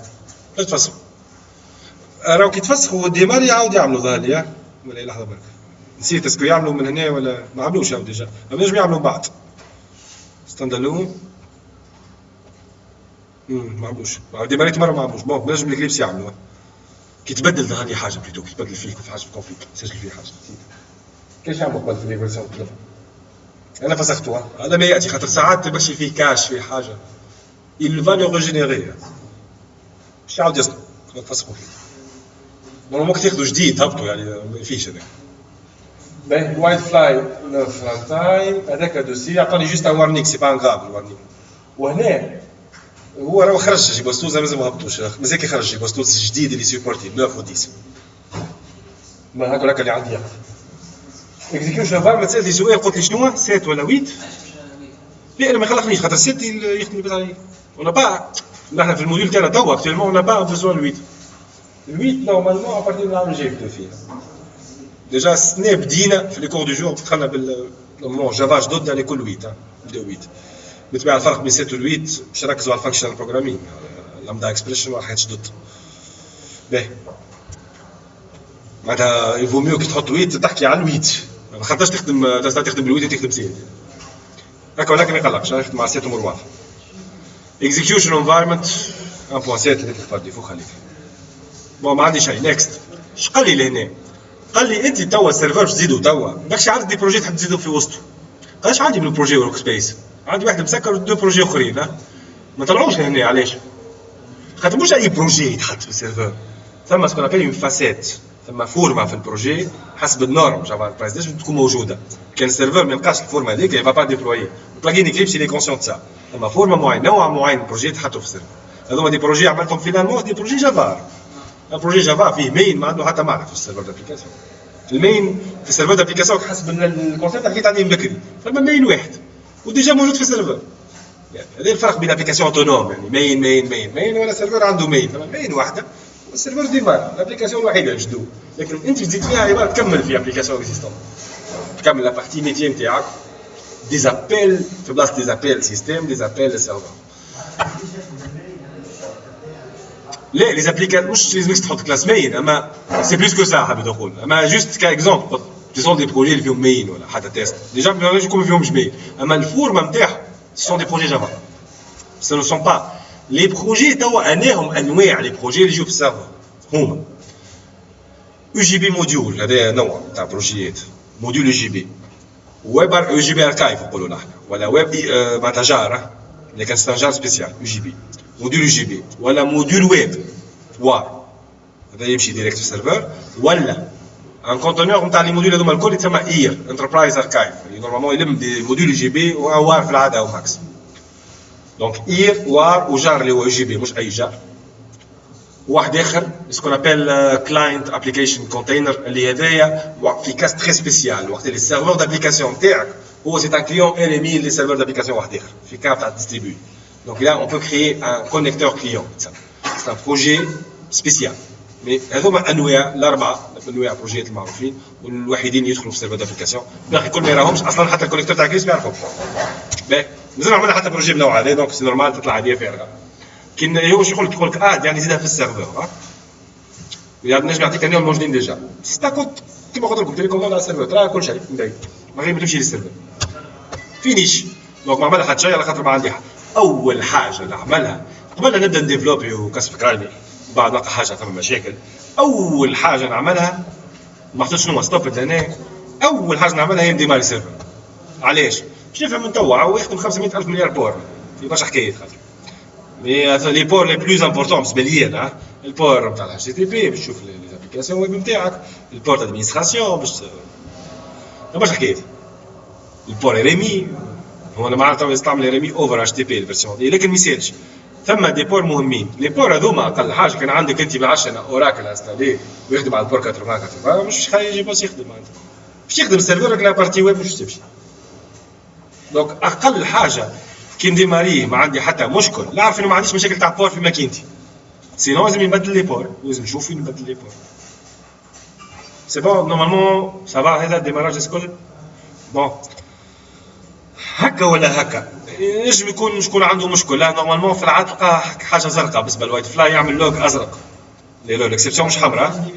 باش تفسخ راهو كي تفسخوا الديمار يعاود يعملوا ظهر لي ولا لحظه برك نسيت اسكو يعملوا من هنا ولا ما عملوش هم ديجا ما نجم يعملوا بعد ستاندالون ما عملوش ديماريت مره ما عملوش بون نجم الكليبس يعملوا كي تبدل ظهر لي حاجه بليتو كي تبدل فيه في حاجه في كونفيك سجل فيه حاجه كيفاش يعملوا قبل في لي فيرسيون انا فسختوها هذا ما ياتي خاطر ساعات تمشي فيه كاش فيه حاجه il va le régénérer باش يعاود يصنع تفسخوا فيه نورمالمون كي تاخذوا جديد هبطوا يعني ما فيش هذاك. باهي الوايت فلاي 9 ران تايم هذاك دوسي عطاني جوست ان وارنينغ سي با ان غاف الوارنينغ. وهنا هو راه خرج جي بوستوز مازال ما هبطوش مازال كي خرج جي بوستوز جديد اللي سيبورتي 9 و 10 ما هذولاك اللي عندي اكزيكيوشن فار ما تسالني سؤال قلت لي شنو 7 ولا 8 لا انا ما يخلقنيش خاطر 6 يخدم بس عليه اون با نحن في الموديل تاعنا توا اكتوالمون اون با بيزوان 8 8 نورمالمون ابارتي من العام الجاي نبداو فيها ديجا السنه بدينا في لي كور دو جور دخلنا بال نورمالمون جافا جدد على كل 8 نبداو 8 بالطبيعه الفرق بين 7 و 8 باش نركزوا على الفانكشنال بروغرامينغ لامدا اكسبريشن وحاجات جدد باهي معناتها يفو ميو كي تحط 8 تحكي على 8 ما خاطرش تخدم ال8 وتخدم 7 هكا ولكن ما يقلقش نخدم مع 7 امور واضحه execution environment 1.7 اللي تكتب ديفو خليك بون ما عندي شيء نيكست. اش قال لي لهنا؟ قال لي انت توا السيرفر تزيدو توا ماكش عندك دي بروجي تحب تزيدو في وسطه. قالش عندي من بروجي ورك سبيس عندي واحد مسكر ودو بروجي اخرين ما طلعوش لهنا علاش؟ خاطر مش اي بروجي يتحط في السيرفر ثم سكون ابل اون فاسيت ثم فورما في البروجي حسب النورم جافا برايس لازم تكون موجوده. كان السيرفر ما يلقاش الفورما هذيك يبقى با ديبلوي بلاجين اكليبس اللي كونسيون تاع ثم فورما معين نوع معين بروجي يتحطوا في السيرفر. هذوما دي بروجي عملتهم فينالمون دي بروجي جافا. البروجي جافا فيه مين ما عنده حتى معنى في السيرفر دابليكاسيون. المين في السيرفر دابليكاسيون حسب الكونسيبت حكيت عليه من بكري فما مين واحد وديجا موجود في السيرفر. يعني هذا الفرق بين ابليكاسيون اوتونوم يعني مين ولا سيرفر عنده مين فما مين واحده والسيرفر ديمار الابليكاسيون الوحيده جدو لكن انت تزيد فيها عباره تكمل في ابليكاسيون اكزيستون تكمل لا بارتي ميتي نتاعك ديزابيل في بلاصه ديزابيل سيستيم ديزابيل السيرفر. لا لي زابليكاسيون مش لازمك تحط كلاس مين اما سي بلوس كو سا حبيت نقول اما جوست كاكزومبل دي سون دي بروجي اللي فيهم مين ولا حتى تيست ديجا ما يكون فيهمش مين اما الفورما نتاعهم سون دي بروجي جافا سو نو سون با لي بروجي توا اناهم انواع لي بروجي اللي يجوا في السيرفر هما يو جي بي موديول هذا نوع تاع بروجيات موديول يو جي بي ويب يو جي بي اركايف نقولوا نحن ولا ويب معناتها جار اللي كان ستانجار سبيسيال يو جي بي موديول يو جي بي ولا موديول ويب وار هذا يمشي ديريكت في السيرفر ولا ان كونتينور نتاع لي موديول هذوما الكل يتسمى اير انتربرايز اركايف اللي نورمالمون يلم دي موديول يو جي بي وار في العاده او ماكس. دونك اير وار وجار اللي هو يو جي بي مش اي جار. واحد اخر سكون ابل كلاينت ابليكيشن كونتينر اللي هذايا في كاس تري سبيسيال وقت اللي السيرفر دابليكاسيون تاعك هو سي ان كليون ان امي لي سيرفر دابليكاسيون واحد اخر في كاس تاع ديستريبيو. دونك là on peut créer un connecteur client c'est un projet spécial mais هذوما انواع الاربعه انواع بروجيات المعروفين والوحيدين يدخلوا في السيرفر دابليكاسيون باقي كل ما يراهمش اصلا حتى الكونيكتور تاع كريس ما يعرفوش. باهي مازال عملنا حتى بروجي بنوع هذا دونك سي نورمال تطلع عاديه فارغه كي هو يقول لك يعني زيدها في السيرفر يعني نجم نعطيك اليوم موجودين ديجا ستاكوت كيما قلت لكم تيليكوموند على السيرفر ترى كل شيء من ما غير ما تمشي للسيرفر فينيش. دونك ما عملها حتى شيء على خاطر ما عندي حد. اول حاجه نعملها قبل لا نبدا نديفلوبي وكسب كرالي بعد نلقى حاجه ثم مشاكل اول حاجه نعملها ما حطيتش شنو ستوب لهنا اول حاجه نعملها هي نديماري سيرفر. علاش؟ باش نفهم من توا هو يخدم 500,000 مليار بور في برشا حكايات خاطر مي لي بور لي بلوز امبورطون بالنسبه لي البور نتاع الاتش تي بي باش تشوف لي ابليكاسيون ويب نتاعك البور تاع ادمينستراسيون باش برشا حكايات البور ريمي هو انا معناتها يستعمل ريمي اوفر اتش تي بي الفيرسيون دي لكن ما يسالش ثم دي بور مهمين لي بور هذوما اقل حاجه كان عندك انت ب10 اوراكل انستالي ويخدم على البور 80 مش يجي بس يخدم معناتها باش يخدم السيرفر لا بارتي ويب مش تمشي دونك اقل حاجه كي نديماريه ما عندي حتى مشكل لا عارف انه ما عنديش مشاكل تاع بور في ماكينتي سينو لازم يبدل لي بور لازم نشوف فين نبدل لي بور سي بون نورمالمون سافا هذا الديماراج الكل بون هكا ولا هكا ينجم يكون شكون عنده مشكل لا نورمالمون في العاده تلقى حاجه زرقاء بالنسبه للوايت فلاي يعمل لوج ازرق لي لوج اكسبسيون مش حمراء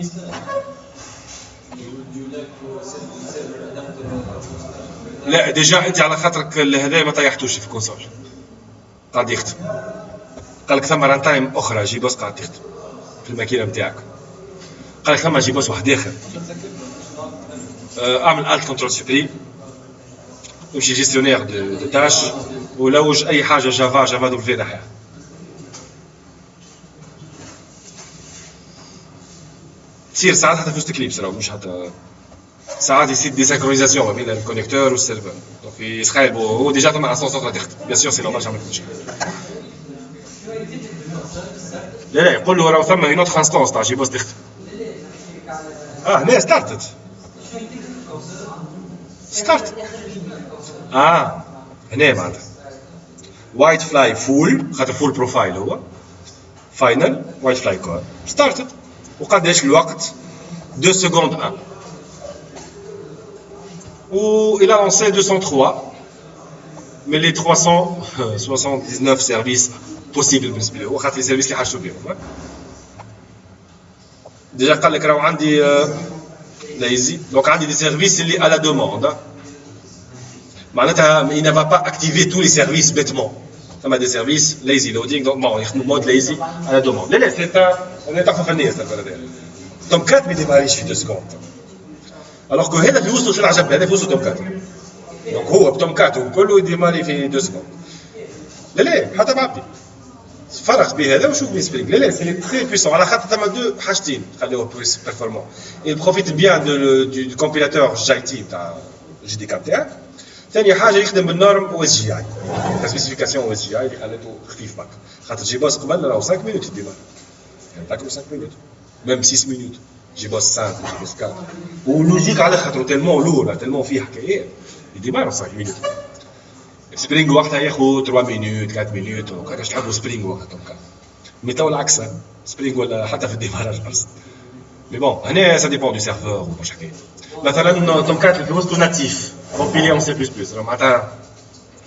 لا ديجا انت على خاطرك هذا ما طيحتوش في الكونسول قاعد يخدم قال لك ثم ران تايم اخرى جي بوس قاعد تخدم في الماكينه نتاعك قال لك ثم جي بوس واحد اخر اعمل الت كنترول سوبري ومشي جيستيونير دو تاش ولوج اي حاجه جافا دبليو في ناحيه تصير ساعات حتى في كليبس راهو مش حتى ساعات يصير ديسانكرونيزاسيون ما بين الكونيكتور والسيرفر دونك يسخايبوا هو ديجا ثم اسانسور تخدم بيان سور سي نورمال جامي مشكل لا يقول له راهو ثم اون اوتر انستونس تاع جي بوس تخدم هنا ستارتت هنا معناتها وايت فلاي فول خاطر فول بروفايل هو فاينل وايت فلاي كور ستارتت وقداش الوقت 2 سكوند 1 و il a lancé 203 mais les 379 services possibles بالنسبه له خاطر لي سيرفيس اللي حاجته بهم ديجا قال لك راهو عندي lazy donc عندي des services اللي à la demande معناتها il ne va pas activer tous les services bêtement ثم des services lazy loading donc bon يخدموا mode lazy à la demande لا c'est un تعرفوا فنيه السيرفر هذا توم 4 ما يديماريش في 2 سكوند alors que هذا في وسط شنو العجب هذا في وسط توم 4 دونك هو بتوم 4 وكله يديماري في 2 سكوند لا حتى بعبدي فرق بين هذا وشوف بين سبرينغ لا سي تري بويسون على خاطر ثما دو حاجتين خليوه بلوس بيرفورمون il profite bien du compilateur JIT تاع جي دي كاب تاعك ثاني حاجه يخدم بالنورم او اس جي اي سبيسيفيكاسيون او اس جي اي اللي خلته خفيف برك خاطر جي بوس قبل راهو 5 مينوت الديمار تاكل 5 مينوت ميم 6 مينوت جي بوس 5 جي بوس 4 ولوجيك على خاطر تالمون لور تالمون فيه حكايات الديمار 5 مينوت سبرينغ وقتها ياخذ 3 مينوت 4 مينوت وكاش تحبوا سبرينغ وقتها مي تو العكس سبرينغ ولا حتى في الديماراج ارسل مي بون هنا سا ديبون دو سيرفور ومش حكايه مثلا توم 4 اللي في وسطه ناتيف كومبيلي اون سي بلس بلس معناتها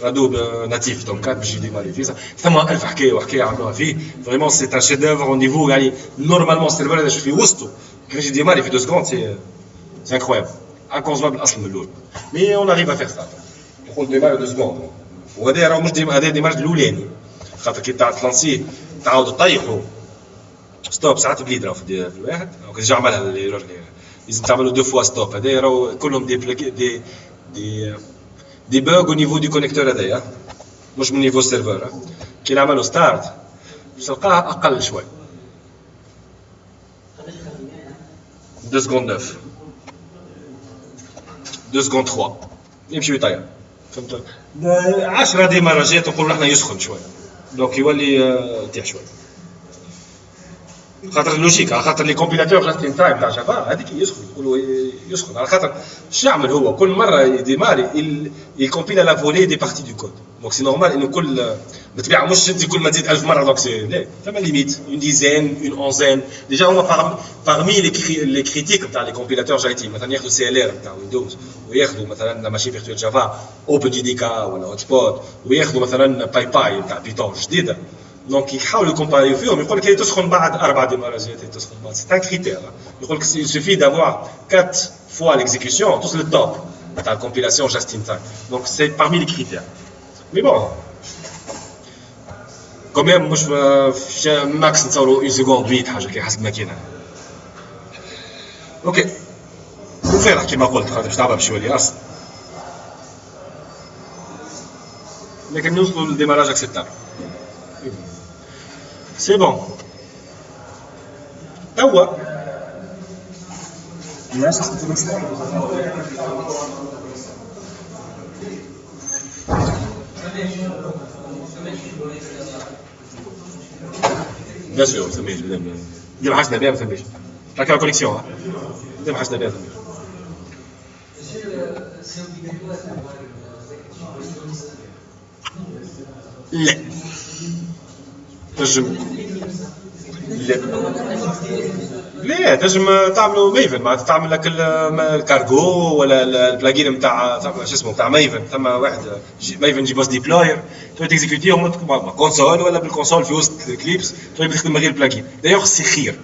رادو ناتيف توم 4 باش يديماري فيه ثم الف حكايه وحكايه عملوها فيه فريمون سي ان شيف دوفر او نيفو يعني نورمالمون السيرفر هذا في وسطه كيفاش يديماري في 2 سكوند سي انكرويابل انكونسوابل اصلا من الاول مي اون اريف ا فير سا يقول ديماري 2 سكوند وهذا راه مش هذا ديمارج الاولاني خاطر كي تلانسيه تعاود تطيحوا ستوب ساعات بليد راه في الواحد دونك ديجا عملها الايرور لازم تعملوا دو فوا ستوب هذا راهو كلهم دي بوغ او نيفو دو كونيكتور هذايا مش من نيفو السيرفر كي نعملوا ستارت باش تلقاه اقل شوي 2 سكوند 9 2 سكوند 3 يمشي يطير فهمت 10 ديماراجات نقولوا احنا يسخن شوي دونك يولي يطيح شوي خاطر اللوجيك على خاطر لي كومبيلاتور جاستين تايم تاع جافا هذيك يسخن يقولوا يسخن على خاطر شنو يعمل هو كل مره يديماري يكومبيل لا فولي دي بارتي دو كود دونك سي نورمال انه كل بالطبيعه مش انت كل ما تزيد 1000 مره دونك سي لا ثما ليميت اون ديزين اون اونزين ديجا هما parmi لي كريتيك تاع لي كومبيلاتور جايتين مثلا ياخذوا سي ال ار تاع ويندوز وياخذوا مثلا ماشين فيرتوال جافا اوبن جي دي كا ولا هوت سبوت وياخذوا مثلا باي تاع بيتون جديده دونك يحاولوا يكومباريو فيهم يقول لك هي تسخن بعد 4 ديماراجات تسخن بعد سي ان كريتير يقول لك il suffit d'avoir 4 fois l'exécution توصل للتوب تاع الكومبيلاسيون جاست ان تايم دونك سي parmi لي كريتير مي بون كوميم مش ماكس نتصوروا 1 سكوند 8 حاجه كي حسب الماكينه اوكي وفيرح كيما قلت خاطر باش تعبها بشويه اصلا لكن نوصلوا للديماراج اكسبتابل سي بون توا Bien sûr, ça m'est. ديما حاجتنا بها ما فهمش. راك على كونيكسيون. ديما حاجتنا بها. لا. تنجم. لا تنجم تعملوا ميفن معناتها تعمل لك الكارغو ولا البلاجين نتاع شو اسمه نتاع ميفن ثم واحد ميفن جي بوس ديبلوير تقدر تكزيكوتيهم كونسول ولا بالكونسول في وسط الكليبس تقدر تخدم غير البلاجين دايوغ سي خير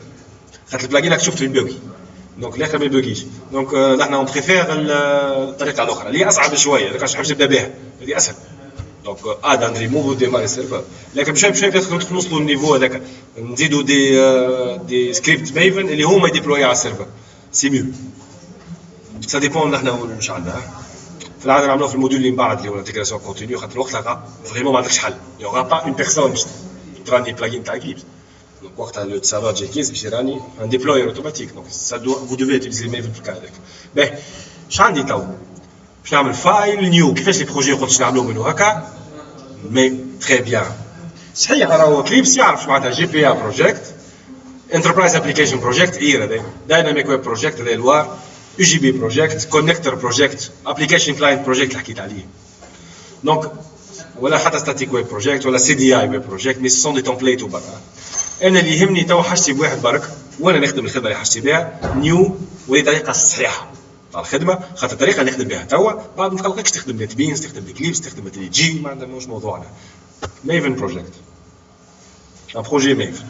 خاطر البلاجين راك شفته يبوي دونك الاخر ما يبوكيش دونك نحن اون بريفير الطريقه الاخرى اللي هي اصعب شويه هذاك باش نبدا بها هذه اسهل دونك اد ريموف وديماري السيرفر لكن بشوي بشوي peut-être نوصلوا للنيفو هذاك نزيدوا دي سكريبت ميفن اللي هما يديبلوي على السيرفر سي ميو سا ديبون نحن واش عندنا في العاده نعملوه في الموديول اللي من بعد اللي هو الانتيغراسيون كونتينيو خاطر وقتها فريمون ما عندكش حل يوغا با اون بيرسون تراني بلاجين تاع كليبس دونك وقتها لو سافا جيكيز باش يراني ان ديبلوير اوتوماتيك دونك سا دو فو دوفي utiliser ميفن في الكا هذاك باهي اش عندي تو باش نعمل فايل نيو كيفاش لي بروجي قلت نعملوه منو هكا مي تري بيان صحيح راهو كليبس يعرف معناتها جي بي ا بروجيكت انتربرايز ابليكيشن بروجيكت اير هذا دايناميك ويب بروجيكت هذا الوار يو جي بي بروجيكت كونكتور بروجيكت ابليكيشن كلاينت بروجيكت اللي حكيت عليه دونك ولا حتى ستاتيك ويب بروجيكت ولا سي دي اي ويب بروجيكت مي سون دي تمبليت وبرا انا اللي يهمني تو حاجتي بواحد برك وانا نخدم الخدمه اللي حاجتي بها نيو وهي طريقه الصحيحه تاع الخدمه خاطر الطريقه اللي نخدم بها توا بعد ما تقلقكش تخدم نت بينز تخدم كليبس تخدم تري جي ما عندناش موضوعنا ميفن بروجيكت ان بروجي ميفن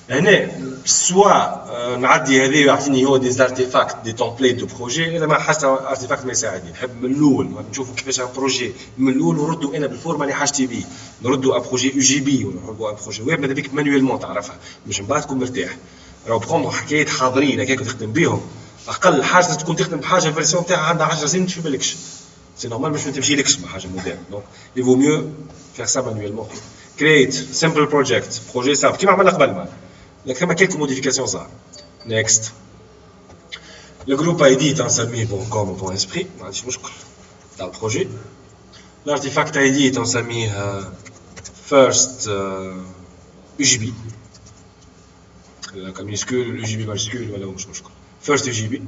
هنا سوا نعدي هذه يعطيني هو دي ارتيفاكت دي تمبليت دو بروجي اذا ما حاجه ارتيفاكت ما يساعدني نحب من الاول نشوفوا كيفاش ان بروجي من الاول نردوا انا بالفورمه اللي حاجتي بيه نردوا ان بروجي يو جي بي ولا نردوا ان بروجي ويب ماذا بيك مانويلمون تعرفها مش من بعد تكون مرتاح راهو بروندو حكايات حاضرين هكاك تخدم بيهم اقل حاجه تكون تخدم بحاجه الفيرسيون تاعها عندها 10 سنين ما تفهملكش سي نورمال باش ما تمشيلكش مع حاجه موديرن دونك il vaut mieux faire ça manuellement create simple project projet simple كيما عملنا قبل ما لكن ما كاين موديفيكاسيون صار نيكست لو جروب اي دي تنسميه بون كوم بون اسبري ما عنديش مشكل تاع البروجي الارتيفاكت اي دي تنسميه فيرست يو جي بي كميسكول يو جي بي ماجيسكول ولا مش مشكل فيرست يو جي بي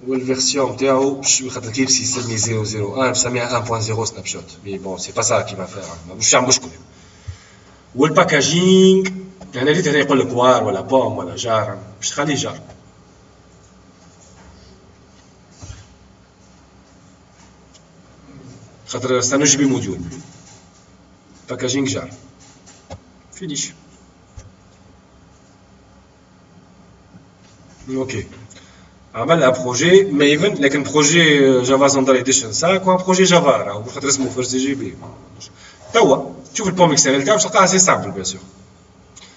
والفيرسيون تاعو باش خاطر كيف يسمي 001 بسميها 1.0 سناب شوت مي بون سي با سا كي فا مش يعمل مشكل والباكاجينغ يعني ريت هنا يقول لك وار ولا بوم ولا جار باش تخليه جار خاطر سا نو جي بي موديول باكاجينغ جار فينيش اوكي عمل بروجي ميفن لكن بروجي جافا سندر اديشن 5 وان بروجي جافا راهو خاطر اسمه فيرست جي بي توا شوف البوم اكسل تاعو تلقاها سي سامبل بيان سور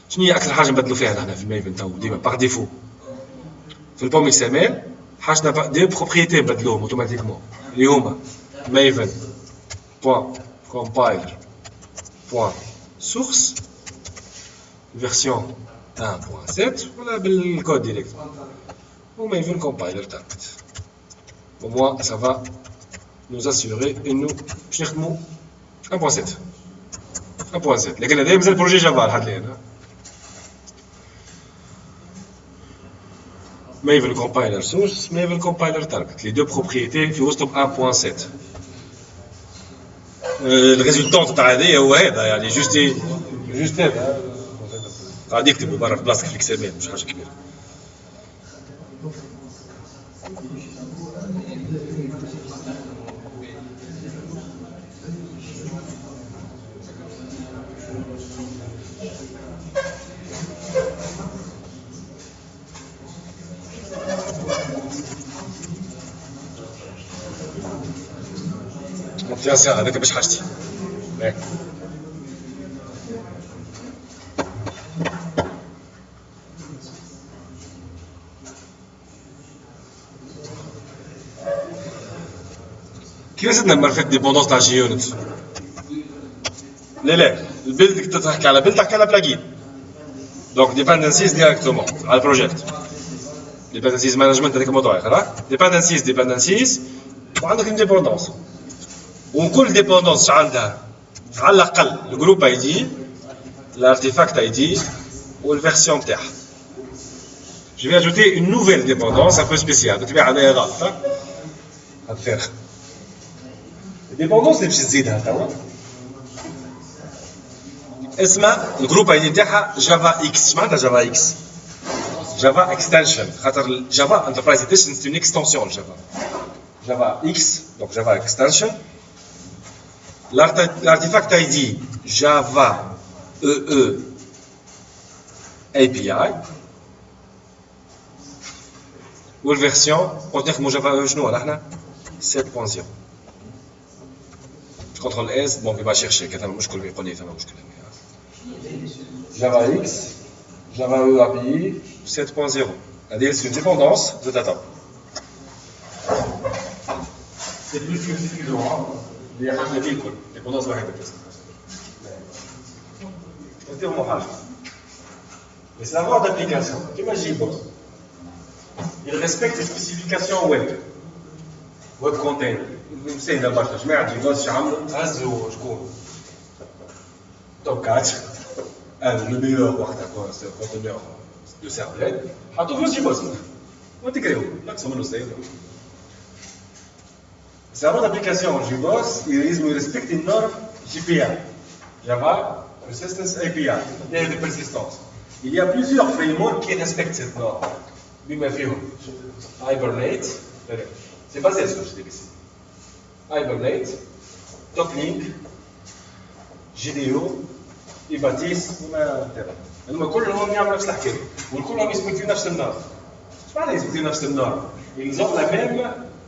شنو هي اكثر حاجه نبدلوا فيها هنا في الميفن تو ديما باغ ديفو في البوم اكسل حاجتنا دي بروبريتي نبدلوهم اوتوماتيكمون اللي هما ميفن بوان كومبايلر بوان سورس فيرسيون 1.7 ولا بالكود ديريكت وميفن كومبايلر تاعت au moins ça va nous assurer انه باش نخدموا 1.7 لكن هذا مازال بروجي جافا لحد الان ميفن كومبايلر سورس ميفن كومبايلر تارجت لي دو بروبريتي في وسطهم 1.7 الريزولتون تاع هذايا هو هذا يعني جوست هذا غادي يكتبوا برا في بلاصتك في الاكسل مش حاجه كبيره ممتاز هذاك باش حاجتي كيف زدنا المره فاتت ديبوندونس تاع جي يونت لا البيلد كنت تحكي على بيلد تحكي على بلاجين دونك ديبندنسيز ديريكتومون على البروجيكت ديبندنسيز مانجمنت هذاك الموضوع اخر ديبندنسيز وعندك ديبوندونس وكل ديبوندونس عندها على الاقل الجروب اي دي l'artefact ID ou la version تاعها. Je vais ajouter une nouvelle dépendance un peu spéciale. بتبيع عليها ضغط هتفرخ. الديبوندونس اللي باش تزيدها توا اسمها الجروب اي دي تاعها جافا اكس. اش معناتها جافا اكس؟ جافا اكستنشن خاطر جافا انتربرايز اديشن سي اون اكستنسيون جافا. جافا اكس دونك جافا اكستنشن. l'artefact ID Java EE API والversion قلت لكم جافا شنو احنا 7.0. كنترول اس بون يبقى شيرشي كان مشكل يقول لي ثم مشكل جافا اكس جافا او اي بي 7.0 هذه سي ديبوندونس دو داتا. سي بلوس سبيسيفيكمون اللي حاجه فيه الكل ديبوندونس واحده بس. نديرو حاجه mais c'est la voie d'application كيما JBoss il respecte les spécifications web container سهله برشا. جماعه JBoss عملوا هزوا شكون توب 4 لو ميور وقتها سي كونتينور دو سيرفر حطوه في JBoss وتكريو نقصوا منه سهل. C'est la voie d'application JBoss il respecte une norme JPA Java Persistence API et de persistance. Il y a plusieurs frameworks qui respectent cette norme. بما فيهم Hibernate, c'est basé sur JDBC. Hibernate, TopLink, GDO, Ibatis وما تبع. هذوما كلهم يعملوا نفس الحكايه وكلهم يسبكتوا نفس النورم. اش معنى يسبكتوا نفس النورم؟ Ils ont la même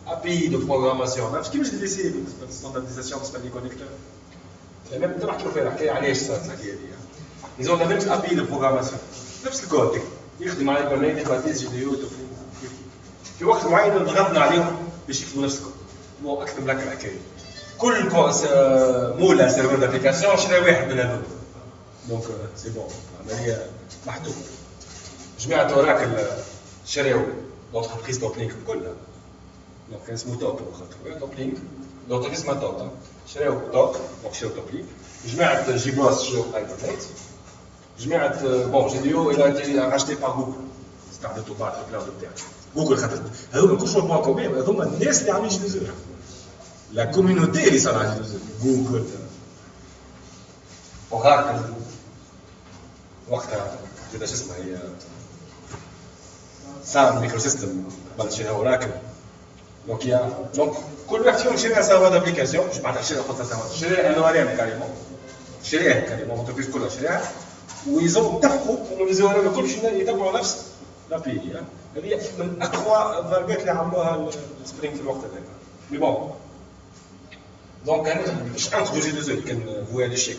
API de programmation. نفس كيفاش JDBC بالنسبه للستاندرديزاسيون بالنسبه لي كونيكتور. لا ميم نحكيو فيها الحكايه علاش صارت الحكايه دي. Ils ont la même API de programmation. نفس الكود يخدم على Hibernate Ibatis GDO في وقت معين ضغطنا عليهم باش يكتبوا نفس الكود. مو اكتب لك الحكايه. كل مولا سيرفر دابليكاسيون شرا واحد من هذول. دونك سي بون العمليه محدوده. جماعه اوراكل شراو لونتربريز توب لينك كلها. دونك كان اسمه توب خاطر توب لينك لونتربريز اسمها توب شراو توب دونك شراو توب لينك. جماعه JBoss شراو هايبرنيت. جماعه بون GDO الى été racheté par Google. استعملته بعد في الكلاود بتاعك. جوجل خاطر هذوما كل شيء بوان كومين هذوما الناس اللي عاملين جدوزر. لا كوميونيتي اللي صار عندها جوجل اوراكل وقتها كذا شو اسمها هي سام ميكرو سيستم بعد شراها اوراكل. دونك يا دونك كل واحد فيهم شرا سيرفر دابليكاسيون مش معناتها شرا خاطر سيرفر شرا انواريان كاريمون شراها كاريمون لونتربريز كلها شراها ويزو اتفقوا انه لازم كل شيء يتبعوا نفس لابي. هذه من اقوى الضربات اللي عملوها السبرينغ في الوقت هذاك. مي بون دونك انا مش انت جوجي دوزو كان فوالا الشيك.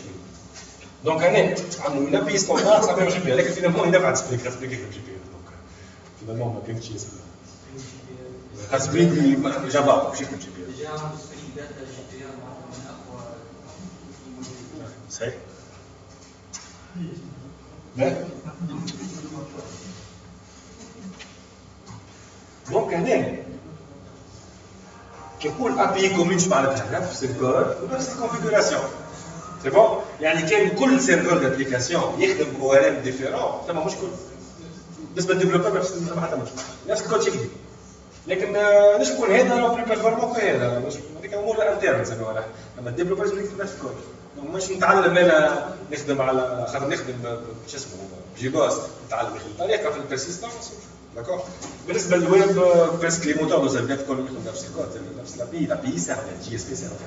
دونك انا عملوا لا بي ستاندارد صافي جي بي لكن فينالمون ينفع تسبرينغ تسبرينغ في جي بي. دونك فينالمون ما كانش يسمى خاص سبرينغ جافا ماشي في جي بي. صحيح. دونك هنا كيقول ابي كومين شو معناتها نفس الكود ونفس الكونفيغوراسيون سي بون. يعني كان كل سيرفر دابليكاسيون يخدم بأوارام ديفيرون ثم مشكل بالنسبه للديفلوبر ما حتى مشكل نفس الكود يكتب. لكن مش يكون هذا لو بري بيرفورمون في هذا مش هذيك امور انترن نسميوها. اما الديفلوبرز يكتب نفس الكود مش نتعلم انا نخدم على خاطر نخدم شو اسمه JBoss نتعلم طريقه في البيرسيستانس داكور. بالنسبه للويب بريسك لي موتور دو سيرفر كل يخدم نفس الكود نفس لابي سهله جي اس بي سهله.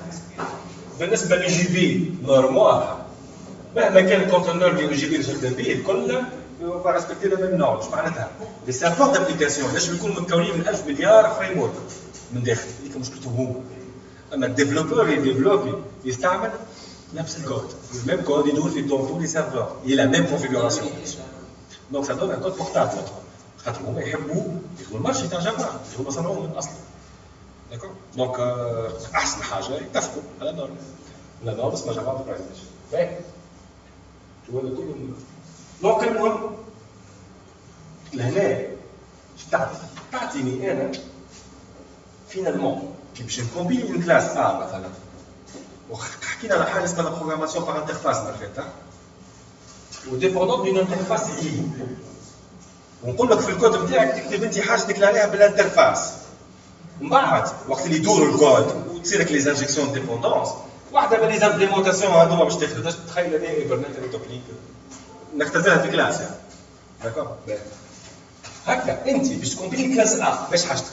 بالنسبه لجي بي نورمال مهما كان الكونتينر اللي جي بي نخدم به الكل يبقى ريسبكتي لا ميم نورم. اش معناتها لي سيرفر دابليكاسيون لازم يكونوا مكونين من 1000 مليار فريم ورك من داخل. هذيك مشكلتهم هما. اما الديفلوبور يديفلوبي يستعمل نفس الكود même code يدور في dans tous les serveurs il a la même configuration donc ça donne un code portable خاطر هما يحبوا يدخلوا المارشي تاع جافا هما صنعوه من الاصل داكور. دونك احسن حاجه يتفقوا على نورم لا نورم اسمها جافا انتربرايز باهي شو هذا كله. دونك المهم لهنا تعطيني انا فينالمون كي باش نكومبيني من كلاس ا مثلا وحكينا على حاجه اسمها بروغراماسيون بار انترفاس مرات وديبوندون دون انترفاس اي ونقول لك في الكود نتاعك تكتب انت حاجه ديكلاريها بالانترفاس من بعد وقت اللي يدور الكود وتصير لك لي انجكسيون ديبوندونس واحده من لي امبليمونتاسيون هذوما باش تاخذ تخيل هذا ايبرنت اللي توبليك نكتبها في كلاس يعني داكور هكا انت باش تكومبيلي كلاس ا باش حاجتك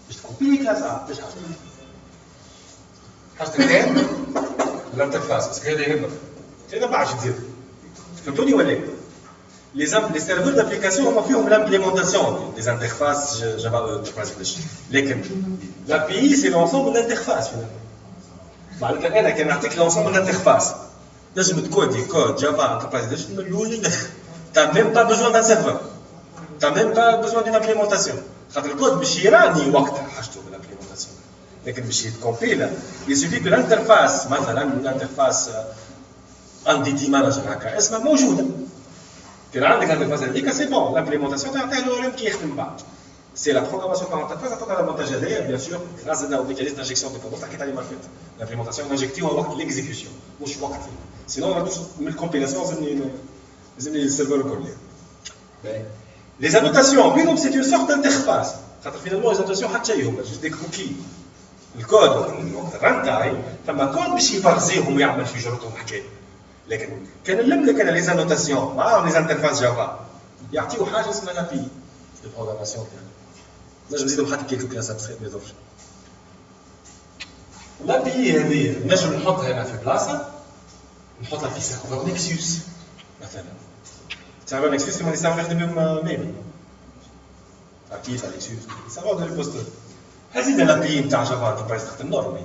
باش تكومبيلي كلاس ا باش حاجتك كان الانترفاس بس هذا يهمك هذا ما عادش تزيد فهمتوني ولا لا؟ لي سيرفور دابليكاسيون هما فيهم لامبليمونتاسيون دي انترفاس جافا انترفاس لكن لا بي سي لونسومبل دانترفاس فينالمون معناتها انا كان نعطيك لونسومبل دانترفاس تنجم تكودي كود جافا انتربرايز من الاول للاخر تا ميم با بوزوان دان سيرفور تا ميم با بوزوان دون امبليمونتاسيون خاطر الكود باش يراني وقتها حاجته بالامبليمونتاسيون لكن باش يتكومبيلا يسوفي كو الانترفاس مثلا الانترفاس انتيتي مانجر هكا اسمها موجوده كان عندك الانترفاس هذيك سي بون لامبليمونتاسيون تاعها لوريم كي يخدم بعد سي لا بروغراماسيون بار انترفاس عطانا لافونتاج هذايا بيان سور غراز لنا ميكانيزم دانجيكسيون دي كود حكيت عليه مرة فاتت لامبليمونتاسيون نانجيكتيوها وقت ليكزيكسيون مش وقت سينون غادوش من الكومبيلاسيون لازمني السيرفور الكل لي انوتاسيون بينهم سي اون سورت انترفاس خاطر فينالمون لي انوتاسيون حتى هي هما جوست دي كوكي الكود وقت الران تاعي ثم كود باش يفرزيهم ويعمل في جرتهم حكايه لكن كان اللمله كان لي انوتاسيون معاهم لي انترفاس جافا يعطيو حاجه اسمها لا بي دو بروغراماسيون نجم نزيدو حتى كيلكو كلاس ابستريت ما يضرش لا بي هذه نجم نحطها هنا في بلاصه نحطها في سيرفر نكسيوس مثلا سيرفر نكسيوس كما نستعمل نخدم بهم ميل اكيد على نكسيوس سيرفر دو البوستر هذه لا بي نتاع جافا انتربرايز تخدم نورمال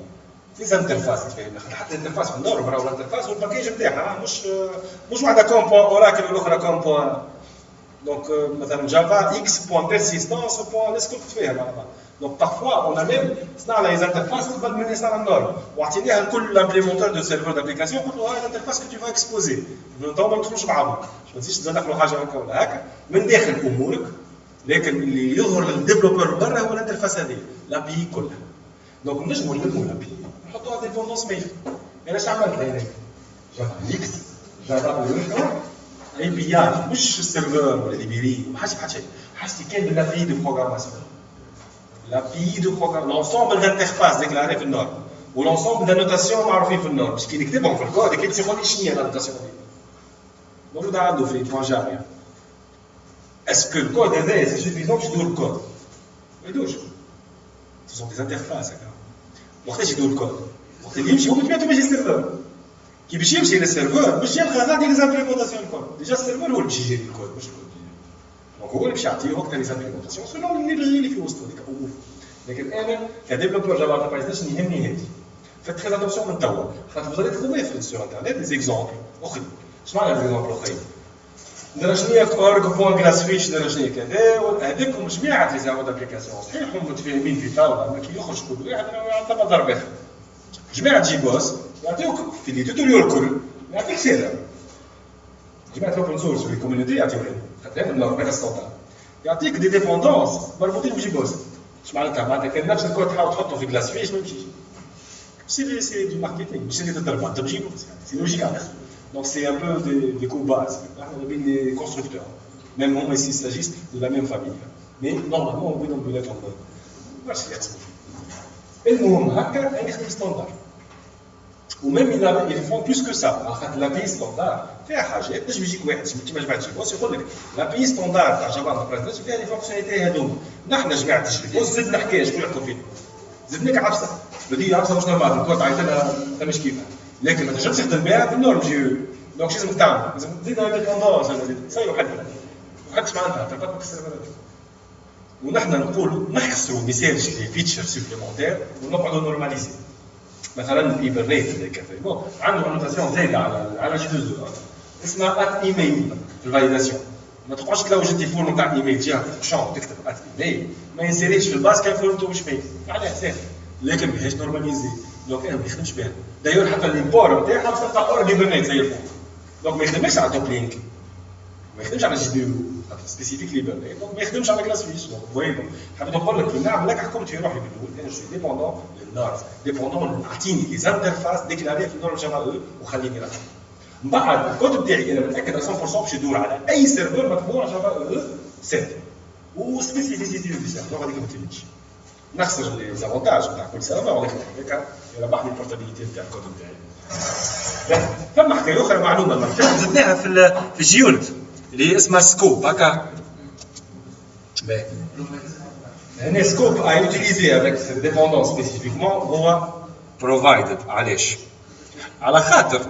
لي انترفاس تفهم حتى الانترفاس في النورم راهو الانترفاس والباكيج نتاعها مش واحده كومبو اوراكل والاخرى كومبو دونك مثلا جافا اكس بوان بيرسيستونس بوان الناس الكل تتفاهم على بعض دونك بارفوا اون ميم صنعنا لي انترفاس قبل من يصنع النورم وعطيناها لكل امبليمونتور دو سيرفور دابليكاسيون قلت له هاي الانترفاس كو تو فا اكسبوزي تو ما ندخلوش معاهم ما تزيدش تدخلوا حاجه هكا ولا هكا من داخل امورك لكن اللي يظهر للديفلوبر برا هو الانترفاس هذه لا بي كلها دونك نجموا نلموا لا بي نحطوها ديبوندونس ميل انا اش عملت هنا جافا اكس جافا اي بي اي مش السيرفر ولا ليبيري ما حاجه حاجتي كان بلا بي دو بروغراماسيون لا بي دو بروغرام لونسومبل دانترفاس ديكلاري في النورم ولونسومبل دانوتاسيون معروفين في النورم باش كي نكتبهم في الكود كي تسيقوني شنو هي النوتاسيون دي موجوده عنده في بوان جامع اسكو الكود هذا سي سوفيزون باش يدور الكود ما يدورش سو سون دي انترفاس هكا وقتاش يدور الكود وقت اللي يمشي هو بطبيعته باش السيرفر كي باش يمشي للسيرفر باش يلقى هذيك لي زامبليمونتاسيون الكود ديجا السيرفر هو اللي باش يجيري الكود مش الكود دونك هو اللي باش يعطيه وقت لي زامبليمونتاسيون سولون الليبراري اللي في وسطه ديك اوف لكن انا كديفلوبور جافا انتربرايز شنو يهمني هذه فات تري اتونسيون من توا خاطر فوزالي تخوفي في سور انترنت دي زيكزومبل اخرين اش معنى زيكزومبل اخرين درا شنو هي اورغ بوان كلاس فيش درا شنو هي كذا هذيكم جماعه لي زعما دابليكاسيون صحيح هم متفاهمين في طاوله ما كي يخرج كل واحد يعطي ضرب اخر جماعه جي بوس يعطيوك في لي توتوريال الكل يعطيك سيرفر جماعه اوبن سورس في الكوميونيتي يعطيوك خاطر النورم هذا ستاندارد يعطيك دي ديبوندونس مربوطين بجي بوس اش معناتها كان نفس الكود تحاول تحطه في كلاس فيش ما يمشيش سي دو ماركتينغ مش اللي تضرب انت بجي بوس سي لوجيك على الاخر دونك سي ان بو دي كو باز احنا ما بين لي كونستركتور ميم هما سي ساجيس دو لا ميم فاميليا مي نورمالمون بينهم بيناتهم واش يحصل المهم هكا نخدم ستاندارد وميم ils font plus que ça خاطر لا بي ستاندارد فيها حاجات باش يجيك واحد كيما جماعه جيبوس يقول لك لا بي ستاندارد تاع جافا انتربرايز فيها لي فونكسيوناليتي هذوما نحن جماعه جيبوس زدنا حكايه شكون يحكم فينا زدناك عفسه بدي عفسه مش نورمال الكود عيطنا مش كيفها لكن ما تنجمش تخدم بها في النورم جي دونك شو لازمك تعمل؟ لازم تزيد ديبوندونس صاير وحدها وحدش معناتها تربط السيرفرات ونحن نقولوا نحصروا مثال لي فيتشر سوبليمونتير ونقعدوا نورماليزي مثلا الايبرنيت هذاك عنده انوتاسيون زايده على جي 2 اسمها ات ايميل في الفاليداسيون ما تقعدش تلوج انت الفورم تاع الايميل تجيها شون تكتب ات ايميل ما ينسيريش في الباس كان فورم تو مش ميل علاه ساهل لكن ماهيش نورماليزي دونك انا ما نخدمش بها دايور حتى الامبور نتاعها باش تلقى اور الايبرنيت زي الفوق دونك ما يخدمش على توب لينك ما يخدمش على جي بي يو سبيسيفيك ليبل دونك ما يخدمش على كلاس فيش دونك فوي حبيت نقول لك نعمل لك حكمت في روحي بالأول انا جو ديبوندون للنار ديبوندون اعطيني لي زانترفاس ديكلاري في النورم جافا او وخليني راح من بعد الكود بتاعي انا متاكد 100% باش يدور على اي سيرفر مطبوع جافا او 7 وسبيسيفيسيتي دو سيرفر هذيك ما تليش نخسر لي زافونتاج نتاع كل سيرفر ولكن هكا يربح لي البورتابيليتي نتاع الكود بتاعي. ثم حكايه اخرى معلومه زدناها في الجيونت اللي اسمها سكوب هكا. هنا سكوب ا يوتيليزي افيك سيت ديبوندونس سبيسيفيكمون هو بروفايدد. علاش؟ على خاطر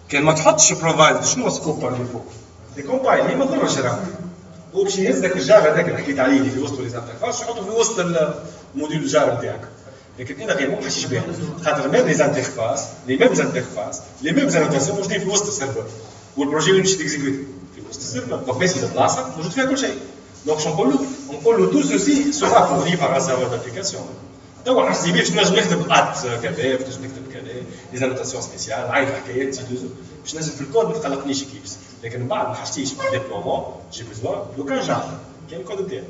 كان ما تحطش بروفايدد شنو سكوب بار ديفو؟ دي كومبايل اللي ما ضرش راه هو باش يهزك الجار هذاك اللي حكيت عليه اللي في وسط لي زانترفاس يحطه في وسط الموديل الجار نتاعك. لكن انا غير ما نحسش بها خاطر ميم لي زانترفاس لي ميم زانوتاسيون موجودين في وسط السيرفر والبروجي اللي مش تيكزيكوتي في وسط السيرفر دونك ماشي في بلاصه موجود فيها كل شيء. دونك نقول له تو سوسي سورا فورني بار ان سيرفر دابليكاسيون. توا حسيت باش نجم نكتب ات كذا باش نكتب كذا لي زانوتاسيون سبيسيال نعيط حكايات سي دوزو باش ننزل في الكود ما تقلقنيش كيفاش. لكن من بعد ما حسيتش بالديبلومون جي بيزوا لو كان جافا كاين الكود نتاعي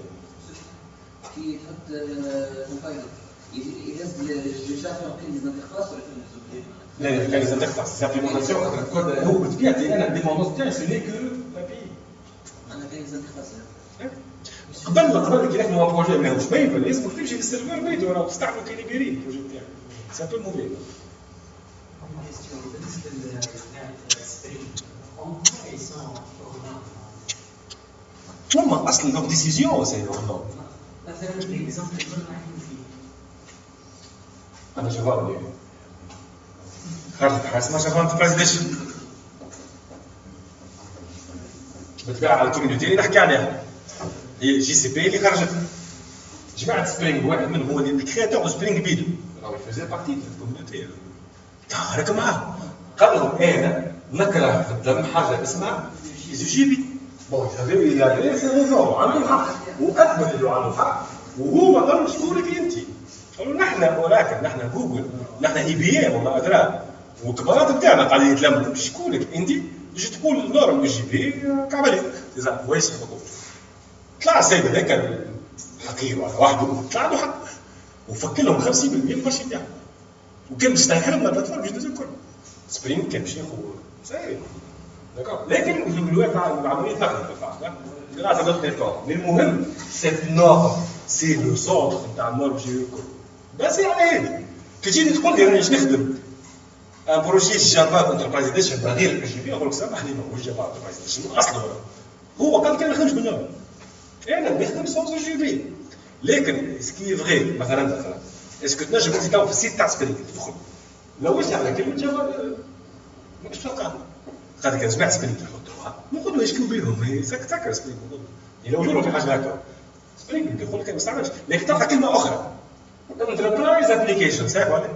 كي تحط كومبايلر يهز الجافا كاين الانترفاس ولا لا كاين لي زانترفاس سي ابليكاسيون خاطر الكود هو بطبيعتي انا الديبوندونس تاعي سي ني كو لابي انا كاين الانترفاس قبل كي نخدموا بروجي ماهوش باين لازمك تمشي في السيرفر بيدو راه تستعملوا كاليبري البروجي تاعك سي ان بو موفي. هما اصلا لهم ديسيزيون سي نورمال. مثلا الاكزامبل اللي نحكي فيه انا جافا اللي خرجت حاجه اسمها جافا انتربرايز بالطبيعه على الكوميونيتي اللي نحكي عليها هي جي سي بي اللي خرجت جماعه سبرينغ واحد منهم هو اللي كرياتور سبرينغ بيدو راهو يفوزي بارتي دو الكوميونيتي تهارك معاه قال لهم انا نكره خدام حاجه اسمها جي بي بون هذا الى سي ريزون عنده حق واثبت له عنده حق وهو ما قالوش شكونك انت قالوا نحن جوجل نحن اي بي ام وما ادراك والكبارات بتاعنا قاعدين يتلموا شكونك انت باش تقول النورم جي بي كعبالي اذا كويس حقوق طلع السيد هذاك حقير على وحده طلع له حق وفك لهم 50% من المارشي تاعهم وكان مستهكر من البلاتفورم باش يدوز الكل سبرينغ كان باش ياخذ ساهل داكور لكن في الواقع العمليه تخدم بالفعل grâce à d'autres efforts. Mais المهم cette norme c'est le centre نتاع النورم جي الكل بس على هذه كي تجيني تقول لي راني باش نخدم ان بروجي جافا انتربرايز اديشن من غير الجي بي نقول لك سامحني ماهوش جافا انتربرايز اديشن اصله هو قال كان ما يخدمش بالنورم انا نخدم سونس جي بي لكن سكي فغي مثلا اسكو تنجم انت تو في السيت تاع سبرينغ تدخل لو واش على كلمه جافا ماكش تلقاها خاطر كان جماعه سبرينغ يحطوها نقولوا يشكيو بهم هي سكر سبرينغ لو جربوا في حاجه هكا سبرينغ يقول لك ما يستعملش لكن تلقى كلمه اخرى انتربرايز ابليكيشن صحيح ولا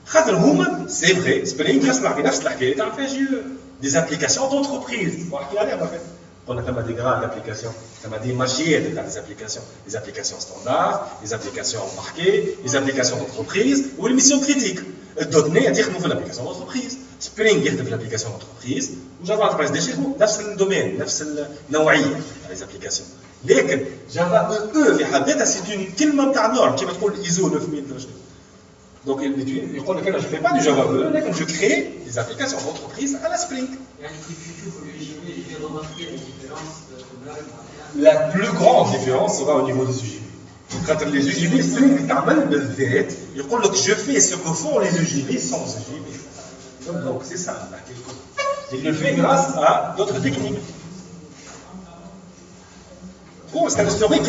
خاطر هما سي فغي سبرينغ يصنع في نفس الحكايه تاع فيها دي زابليكاسيون دونتربريز وحكي عليها ما قلنا ثما دي غران ابليكاسيون ثما دي مارشيات تاع لي زابليكاسيون ستاندارد لي زابليكاسيون ماركي لي زابليكاسيون دونتربريز والميسيون كريتيك الدوت نيت يخدموا في الابليكاسيون دونتربريز سبرينغ يخدم في الابليكاسيون دونتربريز وجافا انتربرايز ديش يخدموا نفس الدومين نفس النوعيه تاع لي زابليكاسيون لكن جافا او في حد ذاتها سي اون كلمه تاع نورم كيما تقول ايزو 9000 Donc il يقول لك انا جو في با دو جافا او لكن جو كري دي زابليكاسيون دونتربريز على سبرينغ. يعني كيف يشوفوا الجي بي يجي ريماركي لا ديفيرونس La plus grande différence sera au niveau des UGB. Quand les UGB, Spring تعمل بالذات يقول لك je fais ce que font les UGB sans UGB. Donc c'est ça. Il le fait grâce à d'autres techniques. هو c'est un historique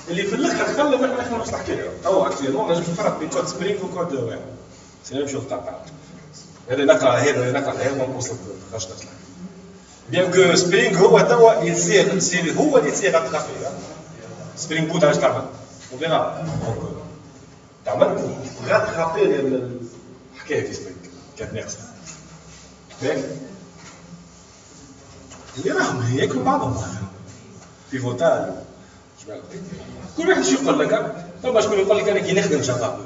اللي في الاخر خلى احنا مش نحكي له. هو اكتوالمون نجم نفرق بين كود سبرينغ وكود واحد. سي لا ميم شوز تاع هذا نقرا هذا نقرا هذا ونوصل خرجت نطلع. Bien que Spring هو توا يصير هو اللي يصير اترافي سبرينغ بوت علاش تعمل on verra donc تعمل راترابي الحكايه في سبرينغ كانت ناقصه باهي اللي راهم ياكلوا بعضهم في فوتال كل واحد شو يقول لك ثم شكون يقول لك انا كي نخدم جافا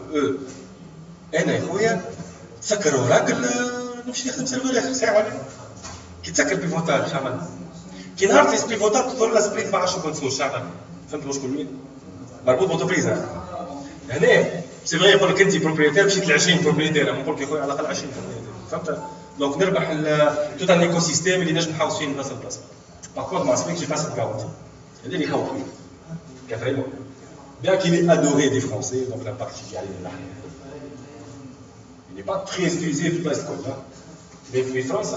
انا يا خويا تسكر وراك نمشي نخدم سيرفر اخر ساعه ولا كي تسكر بيفوتال شو عمل كي نهار ليسبري فوتاب تدخل لاسبري تبع 10 بنت فلوس شعبا فهمت المشكل وين؟ مربوط بونتربريز هنا سي فغي يقول لك انت بروبريتير مشيت ل 20 بروبريتير انا نقول لك يا خويا على الاقل 20 بروبريتير فهمت؟ دونك نربح توت ان ايكو سيستيم اللي نجم نحوس فيه من بلاصه لبلاصه باغ كونت مع سبيك جي با سيت كارونتي هذا اللي يخوف فيه كفريمون bien qu'il est adoré des Français donc l'impact qu'il y a là il n'est pas très utilisé tout l'Est comme ça mais en France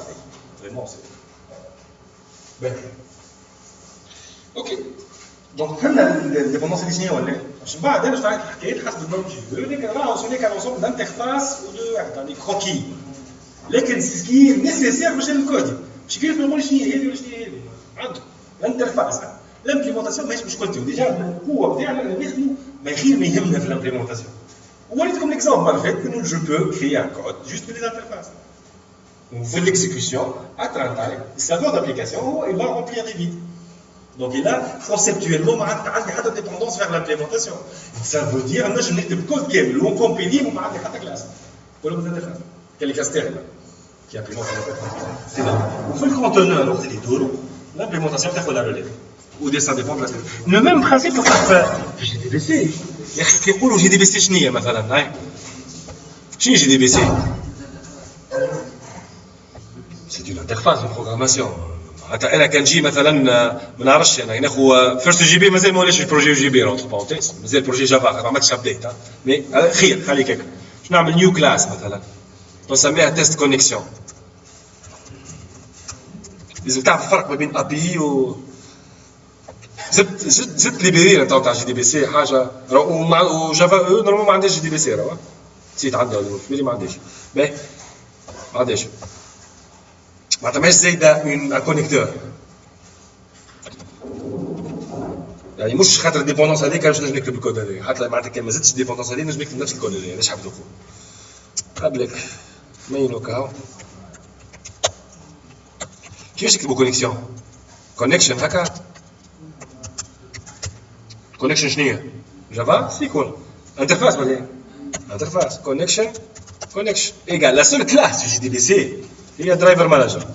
vraiment c'est ben ok donc فهمنا الديبوندونس اللي شنو ولا باش من بعد انا شفت الحكايات حسب النوم جي لكن راهو سوني كان انسومبل دانترفاس ودو يعني كروكي لكن سكي نيسيسير باش الكود مش كيف نقول شنو هي هذه ولا شنو هي هذه عنده الانترفاس لامبليمونطاسيون ماهيش مشكلتي ديجا القوه بتاعنا اللي نخدموا ما خير ما يهمنا في الامبليمونطاسيون وريتكم ليكزومبل مره فاتت انه جو بو كريي ان كود جوست بلي انترفاس وفي الاكسيكيوشن اتران تاعي السيرفور دابليكاسيون هو il va remplir des vides donc il a conceptuellement ما عندي حتى ديبوندونس vers l'implémentation ça veut dire نجم نكتب كود كامل ونكومبيليه وما عندي حتى كلاس ولا بالانترفاس كان لي كاستيرن كي امبليمونت سي وفي الكونتونور وقت اللي يدوروا l'implémentation تاخذ لا ريليف ou ça dépend de la tête. Le même principe في جي دي بي سي يا اخي كيقولوا جي دي بي سي شنو هي مثلا هاي شنو جي دي بي سي سي دون انترفاس دو بروغراماسيون معناتها انا كنجي مثلا ما نعرفش انا ناخذ فيرست جي بي مازال ما ولاش البروجي جي بي اونتر بارونتيز مازال البروجي جافا ما عملتش ابديت مي خير خليك هكا باش نعمل نيو كلاس مثلا نسميها تيست كونيكسيون لازم تعرف الفرق ما بين ابي و زدت ليبرير تاع جي دي بي سي حاجه وجافا نورمالمون ما عندهاش جي دي بي سي راه نسيت عندها في ما عندهاش باهي ما عندهاش معناتها ماهيش زايده ان كونيكتور يعني مش خاطر الديبوندونس هذيك باش نجم نكتب الكود هذاك حتى معناتها كان ما زدتش الديبوندونس هذيك نجم نكتب نفس الكود هذاك علاش حبيت نقول قبلك ماينوك هاو كيفاش نكتبوا كونيكسيون كونيكشن هكا كونيكشن شنو هي؟ جافا سيكول انترفاس ولا انترفاس كونيكشن ايجال لا سول كلاس جي دي بي سي هي درايفر مانجر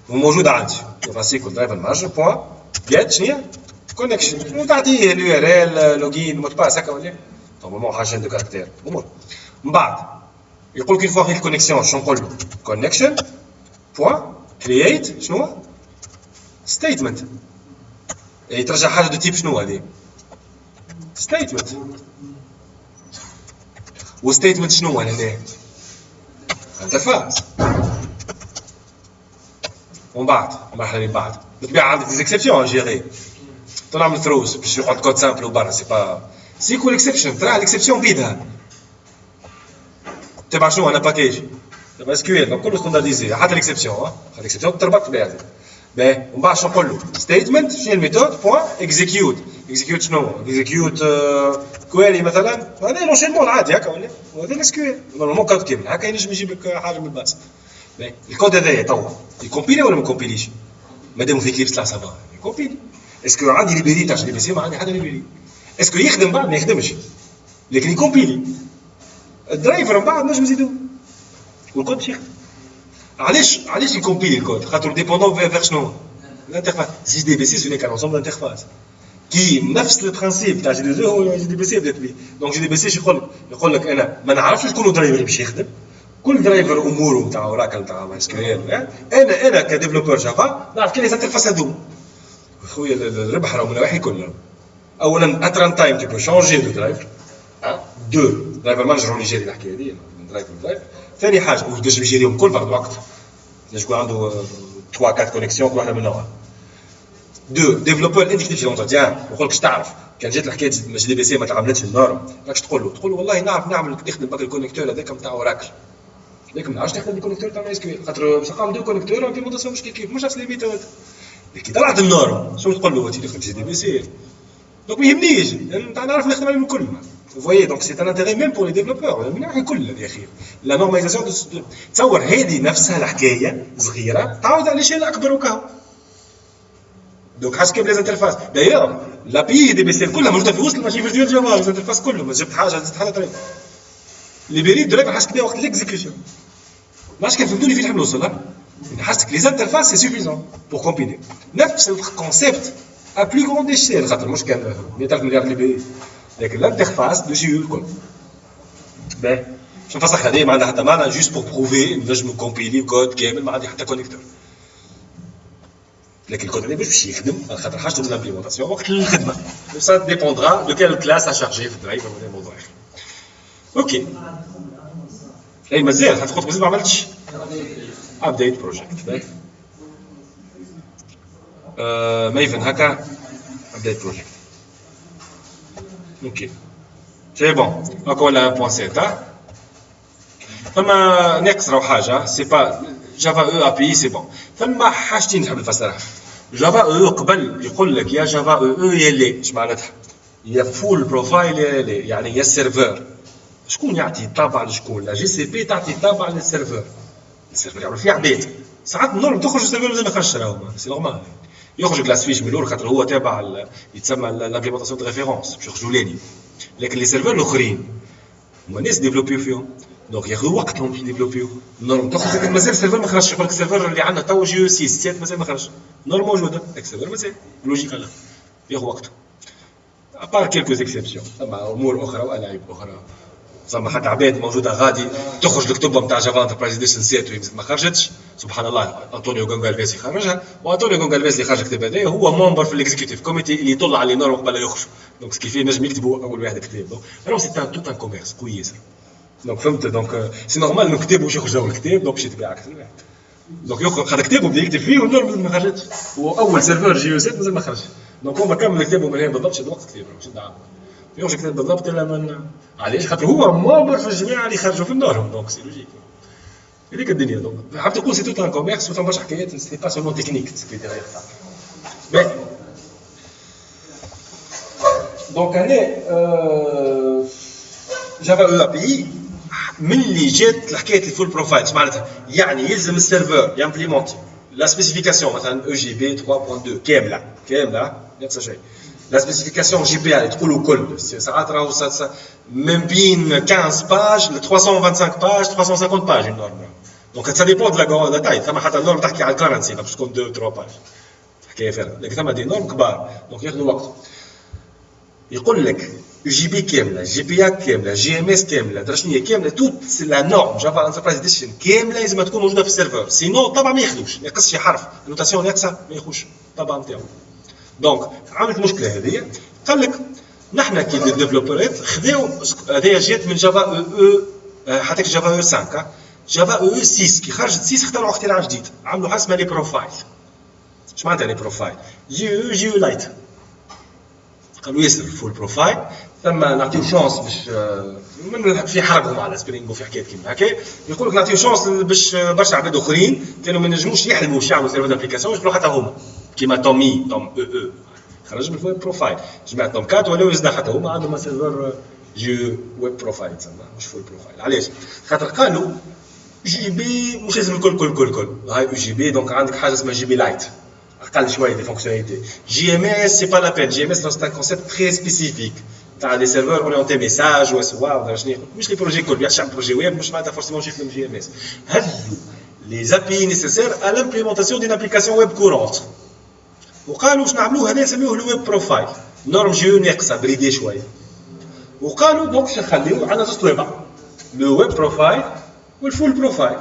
وموجوده عندي جافا سيكول درايفر مانجر بوان جيت شنو هي؟ كونيكشن وتعطيه اليو ار ال لوجين مود باس هكا ولا نورمالمون حاجه دو كاركتير امور من بعد يقول لك الفوا في الكونيكسيون شنو نقول له؟ كونيكشن بوان كرييت شنو؟ ستيتمنت ترجع حاجه دو تيب شنو هذه؟ ستيتمنت وستيتمنت شنو هو هنا؟ انترفاس ومن بعد المرحله اللي بعد بالطبيعه عندك ديزيكسيبسيون جيري تنعمل ثروز باش يقعد كود سامبل وبرا سي با سيكول اكسبشن ترى الاكسبسيون بيدها تبع شنو انا باكيج تبع اس كيو ال كله ستاندارديزي حتى الاكسبسيون الاكسبسيون تربط بهذا باهي ومن بعد شنو نقول له ستيتمنت شنو الميثود بوان اكزيكيوت شنو اكزيكيوت كويري مثلا هذا لونشينمون العادي هكا ولا وهذا الاس كيو ال نورمالمون كود كامل هكا ينجم يجيب لك حاجه من الباس باهي الكود هذايا توا يكومبيلي ولا ما يكومبيليش مادام في كليبس لا سافا يكومبيلي اسكو عندي ليبري تاع جي بي سي ما عندي حتى ليبري اسكو يخدم بعد ما يخدمش لكن يكومبيلي الدرايفر من بعد نجم نزيدو والكود باش يخدم علاش يكومبيلي الكود خاطر ديبوندون فيغ شنو الانترفاس جي دي بي سي سوني كان انسومبل انترفاس كي نفس البرانسيب تاع جي دي دو هو جي دي بي سي بدات بيه دونك جي دي بي سي يقول لك انا ما نعرفش شكون درايفر باش يخدم كل درايفر اموره تاع اوراكل تاع اس كيو ال انا كديفلوبر جافا نعرف كاين لي انترفاس هذو خويا الربح راه من النواحي كلها اولا اتران تايم تي بو شونجي دو درايفر دو درايفر مانجر هو اللي يجري الحكايه هذه من درايفر لدرايفر ثاني حاجه ونجم يجريهم كل في الوقت نجم يكون عنده 3 4 كونيكسيون كل واحده من نوعها دو ديفلوبور انت كتبت في لونتروتيان ويقول لك تعرف كان جات الحكايه جي دي بي سي ما تعاملتش النورم راكش تقول له والله نعرف نعمل نخدم باك الكونيكتور هذاك نتاع اوراكل لكن ما نعرفش نخدم الكونيكتور تاع اس كيو ال خاطر باش نقام دو كونيكتور امبليمونطاسيون مش كيف مش نفس لي ميثود كي طلعت النورم شنو تقول له انت تخدم جي دي بي سي دونك ما يهمنيش انت نعرف نخدم عليهم الكل فويي دونك سي ان انتيري ميم بور لي ديفلوبور من الناحيه كلها يا اخي لا نورماليزاسيون تصور هذه نفسها الحكايه صغيره تعاود على شيء اكبر وكاو دونك حاجه كيف لازم انترفاس دايوغ لابي دي بي سي كلها موجوده في وسط ماشي فيرتوال جافا الانترفاس كله ما جبت حاجه زدت حاجه طريقه لي بيريد درايفر حاجه كبيره وقت الاكزيكيوشن ماش كان فهمتوني فين نحب نوصل Les interfaces, c'est suffisant pour compiler. C'est le concept à plus grande échelle. مش كان 100 milliards de l'IBI. لكن l'interface de GUI الكل. باهي. باش نفسخها هذه ما عندها حتى معنى juste pour prouver نجموا كومبيلي كود كامل ما عندي حتى كونيكتور. لكن الكود هذا باش يخدم على خاطر حاجته من لامبليمونتاسيون وقت الخدمه. Ça dépendra de quelle classe à charger في الدرايفر ولا موضوع آخر. اوكي. اي مازال حتى قلت مازال ما عملتش. Update project. Maven هكا update project. Ok. C'est bon. Encore là 1.7. فما نقصروا حاجة. C'est pas Java E API c'est bon. فما حاجتين نحب نفسرها. Java E قبل يقول لك يا Java E يا لي. ايش معناتها؟ يا full profile يا لي. يعني يا السيرفر. شكون يعطي طابع لشكون؟ لا جي سي بي تعطي طابع للسيرفر. السيرفر يعمل فيه عباد. ساعات النورم تخرج السيرفر مازال ما خرجش راهو سي نورمال. يخرج كلاس فيش من الاول خاطر هو تابع يتسمى لامبليمونتاسيون دو ريفيرونس باش يخرجوا لاني. لكن لي سيرفر الاخرين هما ناس ديفلوبيو فيهم دونك ياخذوا وقتهم باش يديفلوبيو. النورم تخرج لكن مازال السيرفر ما خرجش. يقول لك السيرفر اللي عندنا تو جي 6 7 مازال ما خرجش. النورم موجوده لكن السيرفر مازال لوجيكال ياخذ وقته. ابار كيلكوز اكسبسيون اما امور اخرى والعاب اخرى. زعما حتى عباد موجوده غادي تخرج الكتب نتاع جافا انتربرايز اديشن 7 وهي ما خرجتش. سبحان الله انطونيو غونغالفيس يخرجها وانطونيو غونغالفيس اللي خرج الكتاب هذايا هو ممبر في الاكزيكتيف كوميتي اللي يطلع على نورم قبل لا يخرج. دونك سكيفي نجم يكتبوا اول واحد كتاب. دونك سي ان توت ان كوميرس قوي ياسر. دونك فهمت دونك سي نورمال انه كتاب واش يخرج اول كتاب دونك باش يتباع اكثر واحد. دونك يخرج هذا كتابه بدا يكتب فيه والنورم ما خرجتش. واول سيرفر جي او 7 مازال ما خرجش. دونك هو كمل كتابه من هنا بالضبط شد وقت كتاب مش دعم. يخرج كتاب بالضبط الا من علاش خاطر هو ممبر في الجماعه اللي خرجوا في النورم. دونك سي لوجيك. هذيك الدنيا. دونك حبيت نقول سي توت ان كوميرس وثم برشا حكايات سي با سولمون تكنيك سكري ديغيغ تاع. باهي. دونك هنا جافا او ا بي من اللي جات الحكايه الفول بروفايل اش معناتها؟ يعني يلزم السيرفر يمبليمونتي لا سبيسيفيكاسيون مثلا او جي بي 3.2 كامله نفس الشيء. لا سبيسيفيكاسيون جي بي اللي تقولوا كل ساعات راهو من بين 15 باج ل 325 باج 350 باج النورم. دونك سا ديبون دو لا تاي. ثم حتى النورم تحكي على الكرنسي باش تكون 2 3 باج حكايه فارغه. لكن ثم دي نورم كبار دونك ياخذوا وقت. يقول لك جي بي كامله جي بي كامله جي ام اس كامله درشنيه كامله توت لا نورم جافا انتربرايز اديشن كامله لازم تكون موجوده في السيرفر. سينو طبعا ما ياخذوش ما يقصش حرف النوتاسيون ناقصه ما ياخذوش طبعا نتاعو. دونك عملت مشكله هذه. قال لك نحن كي ديفلوبرات خذاو هذه جات من جافا او حتى جافا او 5 جافا او 6 كي خرجت 6 اخترعوا اختراع جديد عملوا حاجه اسمها لي بروفايل. اش معناتها لي بروفايل؟ جي او لايت. قالوا ياسر فول بروفايل ثم نعطيو شانس باش في حرقهم على سبرينغ وفي حكايات كيما هكا. يقول لك نعطيو شانس باش برشا عباد اخرين كانوا ما ينجموش يحلموا باش يعملوا سيرفر دابليكاسيون يدخلوا حتى هما كيما تومي توم او خرج من الويب بروفايل. جماعه توم 4 ولاو يزدا حتى هما عندهم سيرفر جي ويب بروفايل تسمى مش فول بروفايل. علاش؟ خاطر قالوا جي بي مش لازم الكل هاي جي بي. دونك عندك حاجه اسمها جي بي لايت اقل شويه دي فونكسيوناليتي. جي ام اس سي با لا بين. جي ام اس سي ان كونسيبت تري سبيسيفيك تاع لي سيرفور اورينتي ميساج واسوا ولا شنو مش لي بروجي كل يعشق بروجي ويب مش معناتها فورسيمون يخدم جي ام اس. هذو لي زابي نيسيسير ا لامبليمونتاسيون دين ابليكاسيون ويب كورونت. وقالوا واش نعملوه هنا نسميوه الويب بروفايل. نورم جيو ناقصه بريدي شويه. وقالوا دونك باش نخليو عندنا زوج طويبه لو ويب بروفايل والفول بروفايل.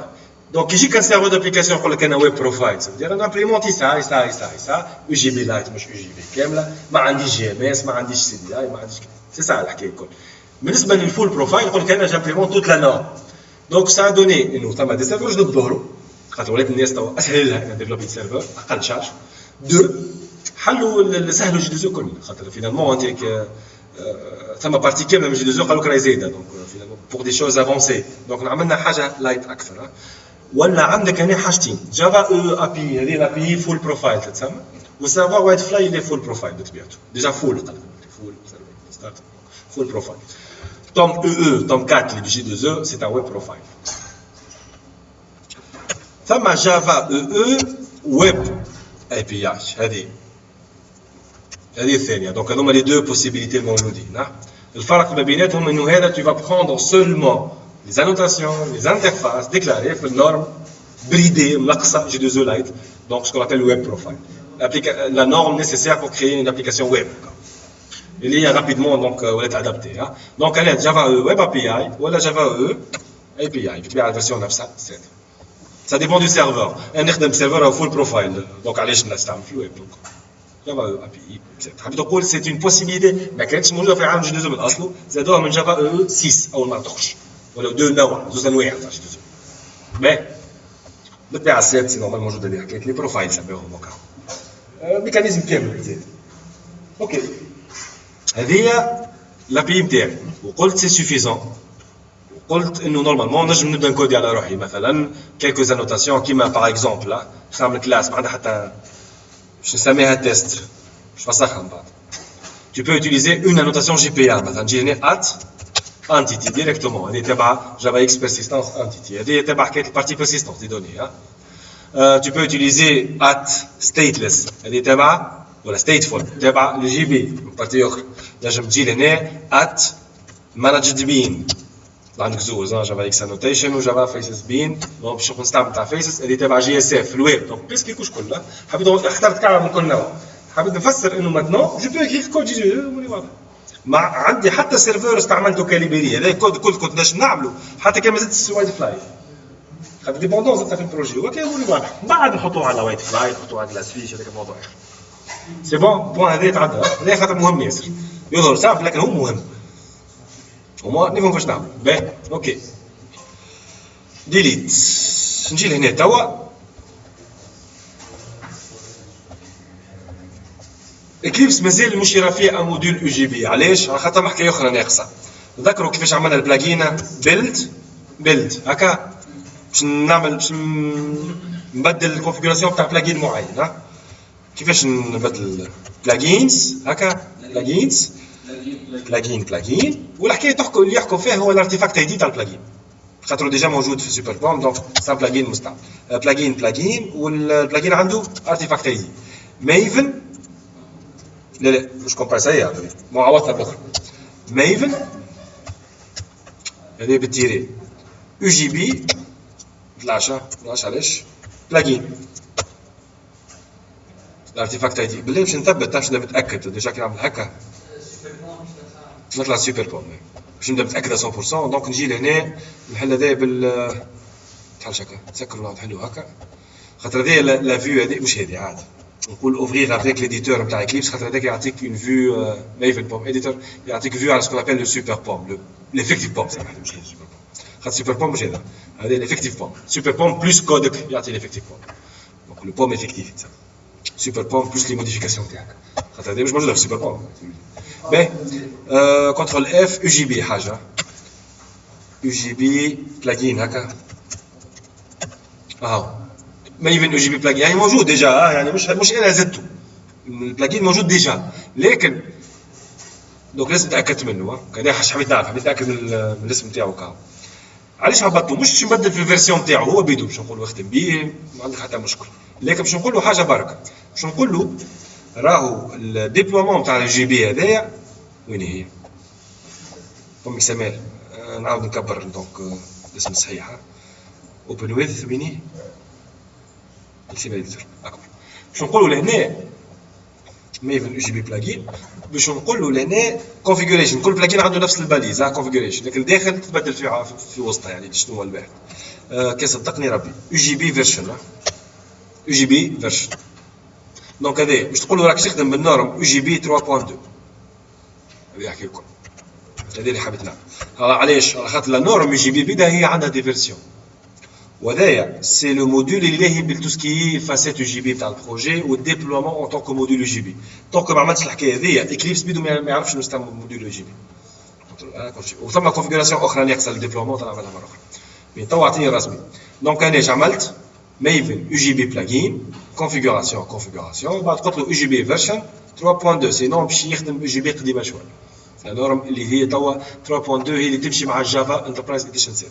دونك يجيك ان سيرفور دابليكاسيون يقول لك انا ويب بروفايل سافدير انا امبليمونتي سا او جي بي لايت مش او جي بي كامله ما عنديش جي ام اس ما عنديش سي دي اي ما عنديش سي سا الحكايه الكل. بالنسبه للفول بروفايل يقول لك انا جامبليمون توت لا نورم. دونك سا دوني انه ثم دي سيرفور جدد ظهروا خاطر ولات الناس توا اسهل لها ان ديفلوبي سيرفور اقل شارج. دو حلوا سهلوا جي دوزو كل خاطر فينالمون انت ثم بارتي كامله من جي دوزو قالوا لك راهي زايده دونك فينالمون بور دي شوز افونسي. دونك عملنا حاجه لايت اكثر. ولا عندك هنا حاجتين جافا او ا بي هذه لا بي فول بروفايل تتسمى وسافا وايت فلاي اللي فول بروفايل بطبيعته ديجا فول فول ستارت فول بروفايل. توم او توم 4 اللي بيجي 2 سي ان ويب بروفايل. ثم جافا او ويب اي بي اش هذه الثانيه. دونك هذوما لي دو بوسيبيليتي الموجودين. الفرق ما بيناتهم انه هذا tu vas prendre seulement les annotations les interfaces déclarées في النورم bridée, ملقصة J2E-Lite, donc ce qu'on appelle le web profile. La norme nécessaire pour créer une application web. Il y a rapidement donc adapté. Hein. Donc elle est Java E Web API ou la Java E API. Tu la version 9.7. Ça dépend du serveur. Un serveur a full profile. Donc allez, je l'installe dans le web. Donc Java E API. C'est une possibilité. Mais quand tu me dis faire un J2E من أصله, زادوها من Java E 6 أول ما تخرج. ولا deux نوع, زوج أنواع تاع J2E. Mais بالطبيعة 7 c'est normalement موجودة اللي حكيت لي بروفايل سميوهم هكا. ميكانيزم كامل زاد. اوكي. هذه لابي نتاعي وقلت سي سوفيزون وقلت انه نورمالمون نجم نبدا نكودي على روحي مثلا كيلكوز انوتاسيون كيما باغ اكزومبل باش نعمل كلاس ما عندها حتى باش نسميها تيست باش نفسخها من بعد tu peux utiliser une annotation GPA مثلا تجي هنا at entity directement هذه تبع جافا اكس persistence entity هذه تبع حكايه البارتي persistance دي دوني tu peux utiliser at stateless هذه تبع ولا stateful تبع الجي بي بارتي اخرى نجم تجي لهنا at managed bean عندك زوز جافا اكس انوتيشن وجافا فيسز بين دونك باش نستعمل تاع فيسز اللي تبع جي اس اف في الويب دونك بيسكي كوش كلها حبيت اخترت كلمه من كل نوع حبيت نفسر انه ماتنون جو بو اكريغ كود جي مولي واضح مع عندي حتى سيرفر استعملته كاليبري هذا الكود كل كنت نجم نعمله حتى كان ما زدتش وايت فلاي خاطر ديبوندونس في البروجي وكان مولي واضح بعد نحطوه على وايت فلاي نحطوه على جلاس فيش هذاك الموضوع اخر سي بون هذا يتعدى هذا خاطر مهم ياسر يظهر صعب لكن هو مهم وما نفهم فاش نعمل باهي اوكي ديليت نجي لهنا توا اكليبس مازال مش يرى فيه ان موديل او جي بي علاش على خاطر حكايه اخرى ناقصه تذكروا كيفاش عملنا البلاجين بيلد هكا باش نبدل الكونفيغوراسيون تاع بلاجين معين ها كيفاش نبدل بلاجينز هكا بلاجين والحكايه تحكم اللي يحكم فيه هو الارتيفاكت اي دي تاع البلاجين خاطر ديجا موجود في سوبر بوم دونك سا بلاجين مستعمل بلاجين والبلاجين عنده ارتيفاكت اي دي ميفن لا مش كومبرسيه معوضه باخرى ميفن هذه بالتيري يو جي بي 12 علاش بلاجين الارتيفاكت اي دي بالله باش نثبت باش نبدا متاكد ديجا كي نعمل هكا نطلع سوبر بوم باش نبدا متاكد 100% دونك نجي لهنا نحل هذايا بال تحل هكا تسكروا نحلو هكا خاطر هذايا لا فيو هذه مش هذه عاد نقول اوفريغ افيك ليديتور نتاع اكليبس خاطر هذاك يعطيك اون فيو ميفن بوم اديتور يعطيك فيو على سكون ابل لو سوبر بوم ليفيكتيف بوم مش هذا سوبر بوم خاطر سوبر بوم مش هذا هذا ليفيكتيف بوم سوبر بوم بلس كودك يعطي ليفيكتيف بوم دونك لو بوم افيكتيف سوبر بوم بلس لي موديفيكاسيون تاعك خاطر هذا مش موجوده في سوبر بوم باهي كنترول اف يو جي بي حاجه يو جي بي بلاجين هكا اهو ما يفن يو جي بي بلاجين يعني موجود ديجا يعني مش انا زدته البلاجين موجود ديجا لكن دوك لازم تاكدت منه كذا حبيت نعرف حبيت نتاكد من الاسم تاعو كاو علاش هبطته مش نبدل في الفيرسيون تاعو هو بيدو باش نقولوا اختم بيه ما عندك حتى مشكل لكن باش نقول له حاجه برك باش نقول له راهو الديبلومون تاع الجي بي هذايا وين هي فمك سمال نعاود نكبر دونك الاسم الصحيح اوبن ويز ويني اكتب اديتور اكبر باش نقولوا لهنا ميفن يو جي بي بلاجين باش نقولوا لهنا كونفيغوريشن كل بلاجين عنده نفس الباليز كونفيغوريشن لكن الداخل تتبدل في وسطها يعني شنو هو الواحد كي صدقني ربي يو جي بي فيرجن يو جي بي فيرجن دونك هذا باش تقولوا راك تخدم بالنورم يو جي بي 3.2 هذا يحكي لكم هذا اللي حبيت نعمل علاش على خاطر لا نورم يو جي بي بدا هي عندها دي فيرسيون وهذايا سي لو موديول اللي لاهي بالتو سكي فاسيت يو جي بي تاع البروجي والديبلومون اون طونك موديول يو جي بي طونك ما عملتش الحكايه هذيا اكليبس بيدو ما يعرفش نستعمل موديول يو جي بي وثم كونفيغوراسيون اخرى ناقصه للديبلومون نعملها مره اخرى مي تو اعطيني رسمي دونك انا اش عملت ميفن يو جي بي بلاجين كونفيغوراسيون بعد قلت له يو جي بي فيرجن 3.2 سينون باش يخدم يو جي بي قديمه شويه النورم اللي هي توا 3.2 هي اللي تمشي مع الجافا انتربرايز اديشن 7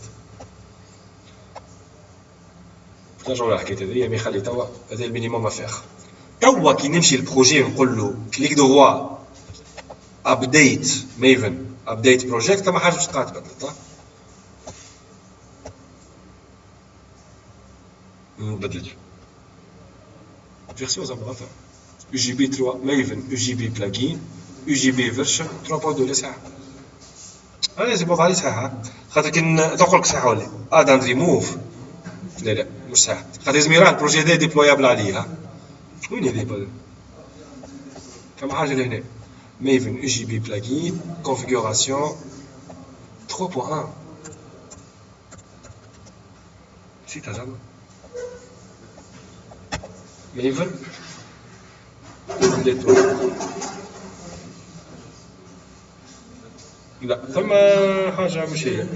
نرجعوا للحكايه هذه مي خلي توا هذا المينيموم افير توا كي نمشي البروجي نقول له كليك دروا ابديت ميفن ابديت بروجيكت ما حاجه باش تبدلت بدلت فيرسيون زعما غلطة UGB 3 Maven UGB plugin UGB version 3.2 لا صحيح انا زي بوضع لي صحيحة خاطر كي تقول لك صحيحة ولا اد اند ريموف لا مش صحيح خاطر لازم يراه البروجي هذا ديبلويابل عليها وين هذه كم حاجة لهنا Maven UGB plugin configuration 3.1 نسيتها زعما Maven لا ثم حاجة مش هي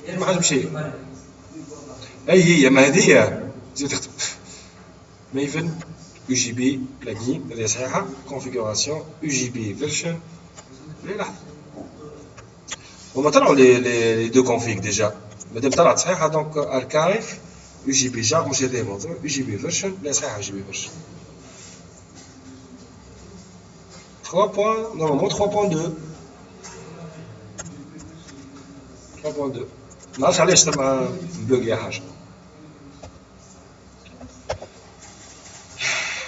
ثم حاجة مش هي أي هي ما هذه زي تكتب Maven UGB plugin هذه صحيحة configuration UGB version لا لحظة هما طلعوا لي دو كونفيغ ديجا مادام طلعت صحيحة دونك اركايف UGB جار مش هذا الموضوع UGB فيرشن لا صحيحة UGB فيرشن 3. نورمالمون 3.2 منعرفش علاش تما مبوغي حاجة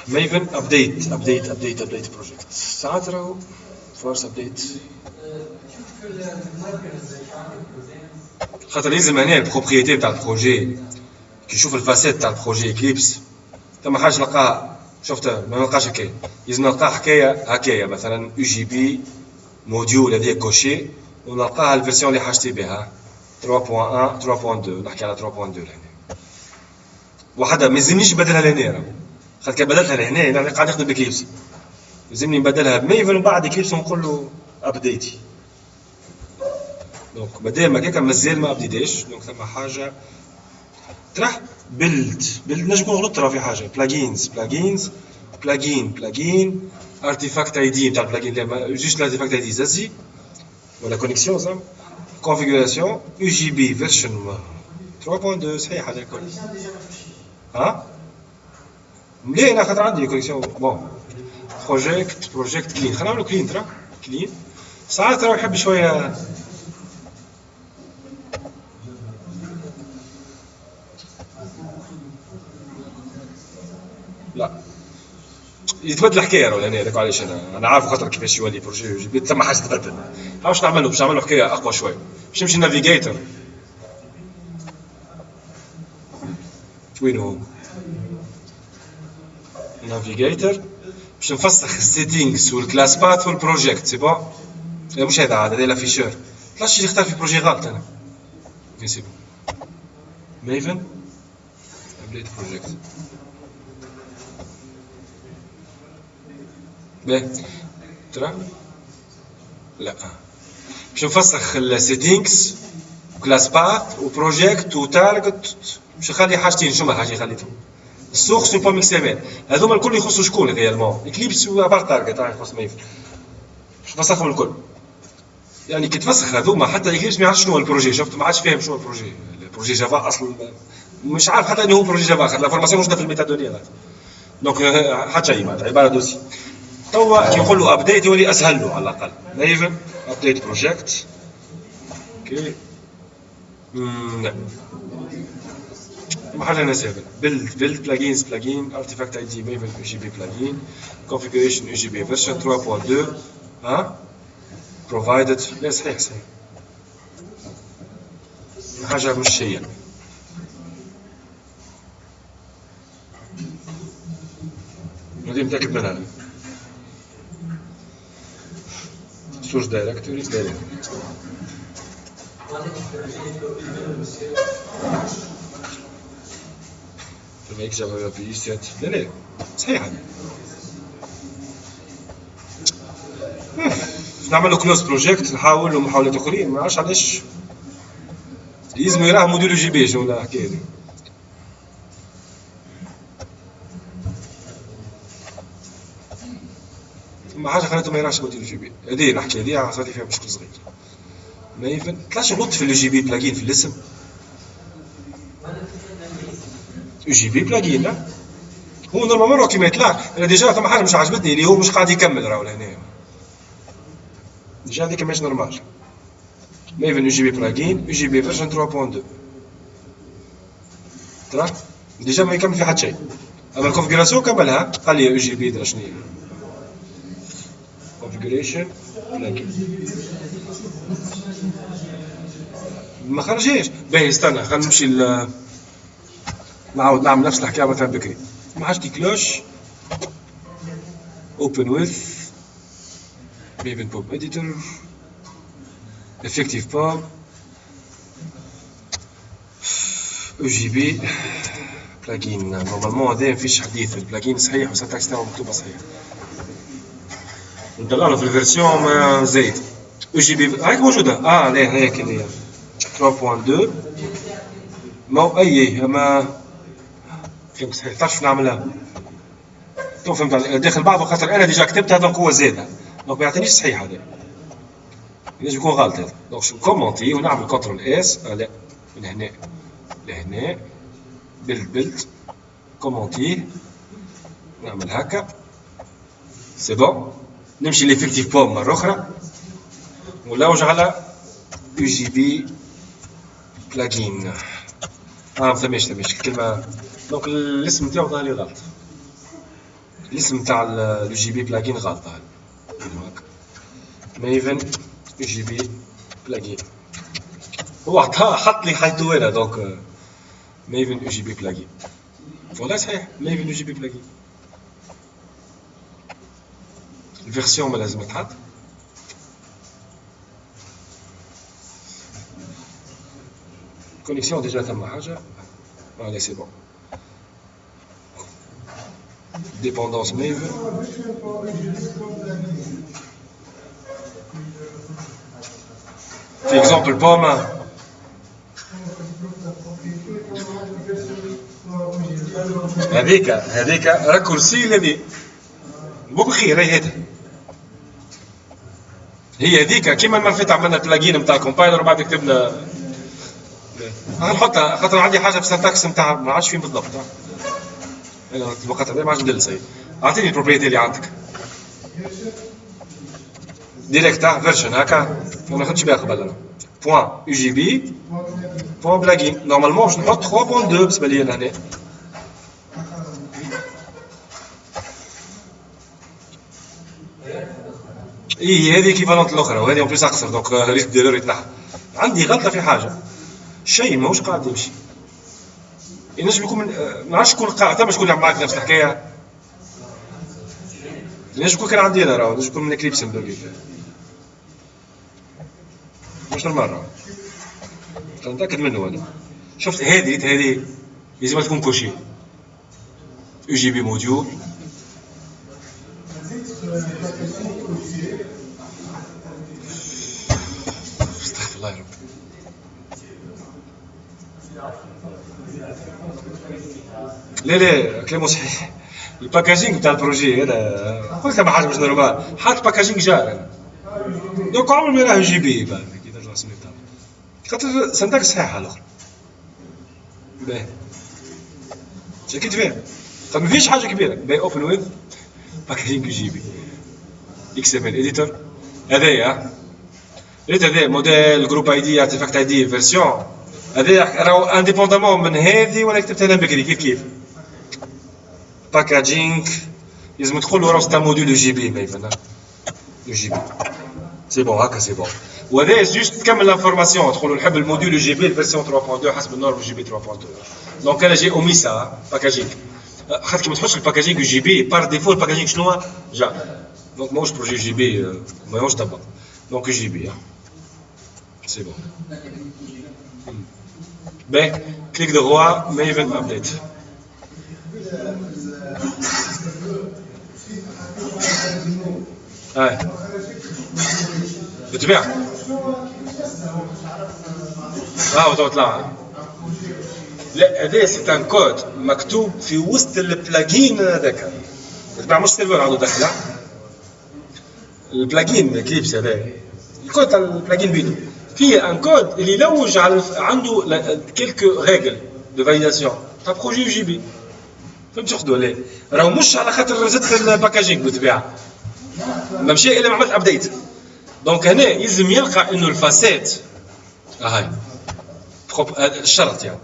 Maven update project ساعات راهو فورس update خاطر لازم هنا البروبريتي تاع البروجي كي يشوف الفاسيت تاع البروجي اكليبس ثم حاجه نلقاها شفتها ما نلقاش هكايا لازم نلقى حكايه هكايا مثلا UGB موديول هذيك كوشي ونلقاها الفيرسيون اللي حاجتي بها 3.1 3.2 نحكي على 3.2 لهنا وحده ما يلزمنيش نبدلها لهنا خاطر كي بدلتها لهنا انا قاعد نخدم بكليبس لازمني نبدلها بميفن وبعد كليبس نقول له ابديتي دونك مادام هكاك مازال ما ابديتيش دونك ثم حاجه تروح بيلد نجم نغلط ترى في حاجه بلاجين ارتيفاكت اي دي نتاع البلاجين جوست الارتيفاكت اي دي زازي ولا كونيكسيون زعما كونفيغوراسيون UGB فيرشن 3.2 صحيح هذا الكل ها ملي انا خاطر عندي كونيكسيون بون بروجيكت كلين خلينا نعملو كلين ترى كلين ساعات راه يحب شويه لا يتبدل الحكايه راه هنا هذاك علاش انا عارف خاطر كيفاش يولي بروجي يجي ثم حاجه تتبدل واش نعملوا باش نعملوا حكايه اقوى شويه باش نمشي نافيغيتور وين هو نافيغيتور باش نفسخ السيتينغز والكلاس باث والبروجيكت سي بون مش هذا عاد هذا لافيشور طلعش اللي اختار في بروجي غلط انا سي بون ميفن ابديت بروجيكت باهي ترى لا باش نفسخ السيتينغز وكلاس باث وبروجيكت وتارجت باش نخلي حاجتين شنو حاجه خليتهم السورس والبوم اكسيميل هذوما الكل يخصوا شكون ريالمون اكليبس وابار تارجت يخص ميفن باش نفسخهم الكل يعني كي تفسخ هذوما حتى اكليبس ما يعرفش شنو هو البروجي شفت ما عادش فاهم شنو هو البروجي جافا اصلا مش عارف حتى انه هو بروجي جافا خاطر لا فورماسيون موجوده في الميتادولوجيا هذا دونك حتى شيء معناتها عباره دوسي توا كي يقول له ابديت يولي اسهل له على الاقل ميفن ابديت بروجيكت اوكي ما حاجه نسيبها بيلد بلاجين ارتيفاكت اي دي ميفن UGB بلاجين كونفيغوريشن UGB فيرجن 3.2 ها بروفايدد لا صحيح حاجه مش هي ودي متاكد منها سورس دايركتوريز فمايك جافا في سيت لا صحيح نعملو كلوز بروجيكت نحاولوا محاولات اخرين ما عرفتش علاش لازم يراه موديل UGB شنو ولا الحكايه دي ما حاجه خليته ما يراش موديل UGB هذه نحكي هذه صارت فيها مشكل صغير ما يفهم طلعش غلط في UGB بلاجين في الاسم UGB بلاجين لا هو نورمالمون كيما يطلع انا ديجا ثم حاجه مش عجبتني اللي هو مش قاعد يكمل راهو لهنا ديجا هذيك ماهيش نورمال. ميفن UGB بلاجين UGB فيرجن 3.2 ترى ديجا ما يكمل في حد شيء. اما الكونفيغوراسيون كملها قال لي UGB درا شنو هي كونفيغوريشن بلاجين ما خرجش. باهي استنى خلينا نمشي نعاود نعمل نفس الحكايه مثلا بكري. ما حاجتي كلوش open with Maven Pop Editor effective pop UGB بلاجين. نورمالمون هذا مفيش حديث، البلاجين صحيح والسنتكس تاعو مكتوبه صحيح. نطلعنا في الفيرسيون زايد UGB هاك موجوده. لا هيك اللي هي 3.2 ما اي ما فهمت صحيح. تعرف نعملها تو فهمت داخل بعضه خاطر انا ديجا كتبتها دونك هو زاده دونك ما يعطينيش صحيح. هذا لازم يكون غلط هذا. دونك شو كومونتي ونعمل كنترول اس لا من هنا لهنا بيلد كومونتي نعمل هكا سي بون. نمشي ليفيكتيف بوم مره اخرى ونلوج على UGB بلاجين. ما فهمتش الكلمه دونك الاسم تاعو ظهر لي غلط. الاسم تاع UGB بلاجين غلط هذا ميفن UGB بلاجين. هو حط لي حيث وين دونك ميفن UGB بلاجين والله صحيح ميفن UGB بلاجين. الفيرسيون ما لازم تحط كونيكسيون ديجا ثم حاجه فوالا سي بون. dépendance Maven في exemple pomme هذيك راكورسي الذي بوك خير هي هذيك كيما المره فاتت عملنا البلاجين نتاع الكومبايلر وبعد كتبنا نحطها خاطر عندي حاجه في السنتاكس نتاع ما عادش فين بالضبط. انا الوقت هذا ما عادش ندلس. اعطيني البروبريتي اللي عندك ديريكت فيرجن هكا ما ناخذش بها قبل انا بوان UGB بوان بلاجين. نورمالمون باش نحط 3.2 بالنسبه لي هنا هذه كيفالونت الاخرى وهذه اون بليس اقصر دونك ريسك ديرور يتنحى. عندي غلطه في حاجه شيء ماهوش قاعد يمشي. ينجم يكون ما عادش شكون قاعد ثم شكون اللي معاك نفس الحكايه. ينجم يكون كان عندي انا راهو ينجم يكون من اكليبس مبلغي مش نورمال راهو نتاكد منه انا. شفت هذه لازم تكون كوشي UGB موديول استغفر الله يا رب. لا كلامه صحيح. الباكاجينغ تاع البروجي هذا قلت ما حاجه مش نورمال. حاط باكاجينغ جار انا دونك عمر ما راه UGB بعد كي ترجع الرسمي تاعو خاطر سنتاكس صحيحه الاخرى. باهي شكيت فيها طب ما فيش حاجه كبيره. باهي اوبن ويز باكاجينغ UGB XML اديتور هذايا هذا موديل جروب اي دي ارتيفاكت اي دي فيرسيون هذا راهو انديبوندامون من هذه ولا كتبتها انا بكري كيف باكاجينغ لازم تقول راهو ستا موديول UGB ما يفهم UGB سي بون هكا سي بون. وهذا جوست تكمل لانفورماسيون تقولوا نحب الموديول UGB الفيرسيون 3.2 حسب النورم UGB 3.2 دونك انا جي اوميسا باكاجينغ خاطر كي ما تحطش الباكاجينغ UGB بار ديفو الباكاجينغ شنو جا دونك ماهوش بروجي UGB ماهوش طبق دونك UGB سي بون. باهي كليك دغوا ميفن ابديت بتبيع وطلع. لا هذا سي ان كود مكتوب في وسط البلاجين هذاك تبع مش سيرفر عنده دخله البلاجين كليبس هذا الكود تاع البلاجين بيدو فيه ان كود اللي يلوج على عنده كيلكو ريغل دو فاليداسيون تاع بروجي UGB. فهمت شو خدوا ليه راهو مش على خاطر زدت الباكاجينغ بالطبيعه ما مشى الا ما عملت ابديت دونك هنا يلزم يلقى انه الفاسات هاي الشرط يعني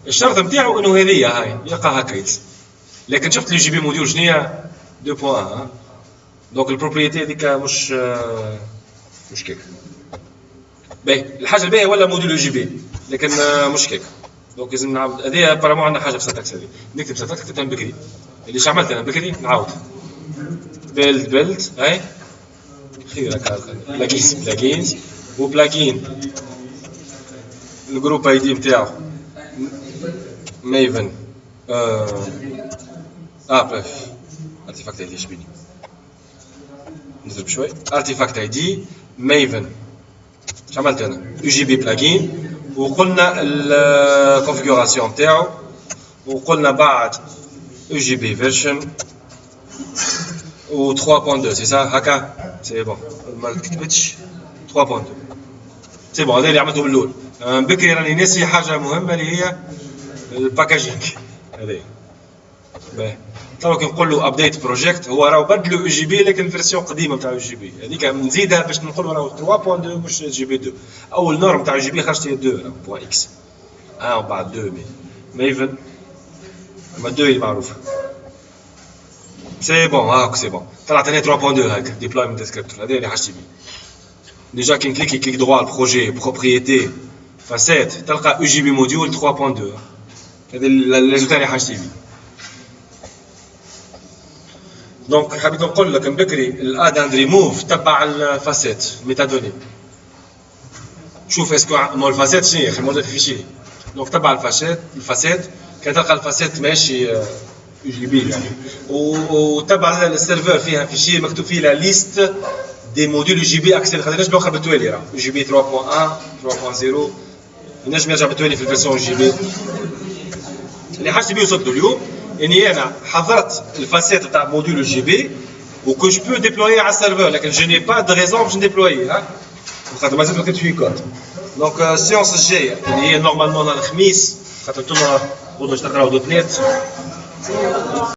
الشرط نتاعو انه هذه هاي يلقى هكا يلزم. لكن شفت لي جي بي موديول شنو هي 2.1 دونك البروبريتي هذيك مش كيك باهي. الحاجه الباهيه ولا موديول جي بي لكن مش كيك. دونك لازم نعاود هذه بارامون عندنا حاجه في ساتاكس هذه نكتب ساتاكس كتبتها من بكري اللي عملت انا بكري نعاود بيلد هاي خير هكا بلاجينز وبلاجين الجروب اي دي نتاعو ميفن بريف ارتيفاكت اي دي شبيني نضرب شوي ارتيفاكت اي دي ميفن اش عملت انا يو جي بي بلاجين وقلنا الكونفيغوراسيون نتاعو وقلنا بعد يو جي بي فيرجن و 3.2 سي سا هكا سي بون ما كتبتش 3.2 سي بون هذا اللي عملته من الاول. بكري راني ناسي حاجه مهمه اللي هي الباكاجينغ هذه باهي. تو كي نقول له ابديت بروجيكت هو راهو بدلوا يو جي بي لكن فيرسيون قديمه نتاع يو جي بي هذيك نزيدها باش نقولوا راهو 3.2 مش جي بي 2 اول نورم تاع يو جي بي خرجت هي 2 بوان اكس وبعد 2 ميفن ما 2 اللي معروفه سي بون هاك سي بون طلعت هنا 3.2 هاك ديبلويمنت ديسكريبتور هذا اللي حاجتي بيه. ديجا كي نكليكي كليك دروا البروجي بروبريتي فاسات تلقى يو جي بي موديول 3.2 هذا الريزولتا اللي حاجتي بيه. دونك حبيت نقول لك من بكري الاد اند ريموف تبع الفاسات ميتادوني شوف اسكو مول الفاسات شنو هي خي موديل فيشي دونك تبع الفاسات كي تلقى الفاسات ماشي يو جي بي يعني وتبع السيرفر فيها فيشي مكتوب فيه لا ليست دي موديول يو جي بي اكسل خاطر نجم يوخر بالتوالي راه يو جي بي 3.1 3.0 ينجم يرجع بالتوالي في الفيرسيون يو جي بي اللي حاجتي بيه وصلت اليوم اني انا حضرت الفاسات تاع موديول يو جي بي وكو جو بو ديبلويي على السيرفر لكن جو ني با دو ريزون باش نديبلويي خاطر مازال ما كتبتش فيه كود. دونك السيونس الجايه اللي هي نورمالمون نهار الخميس خاطر انتوما غدوه باش تقراو دوت نت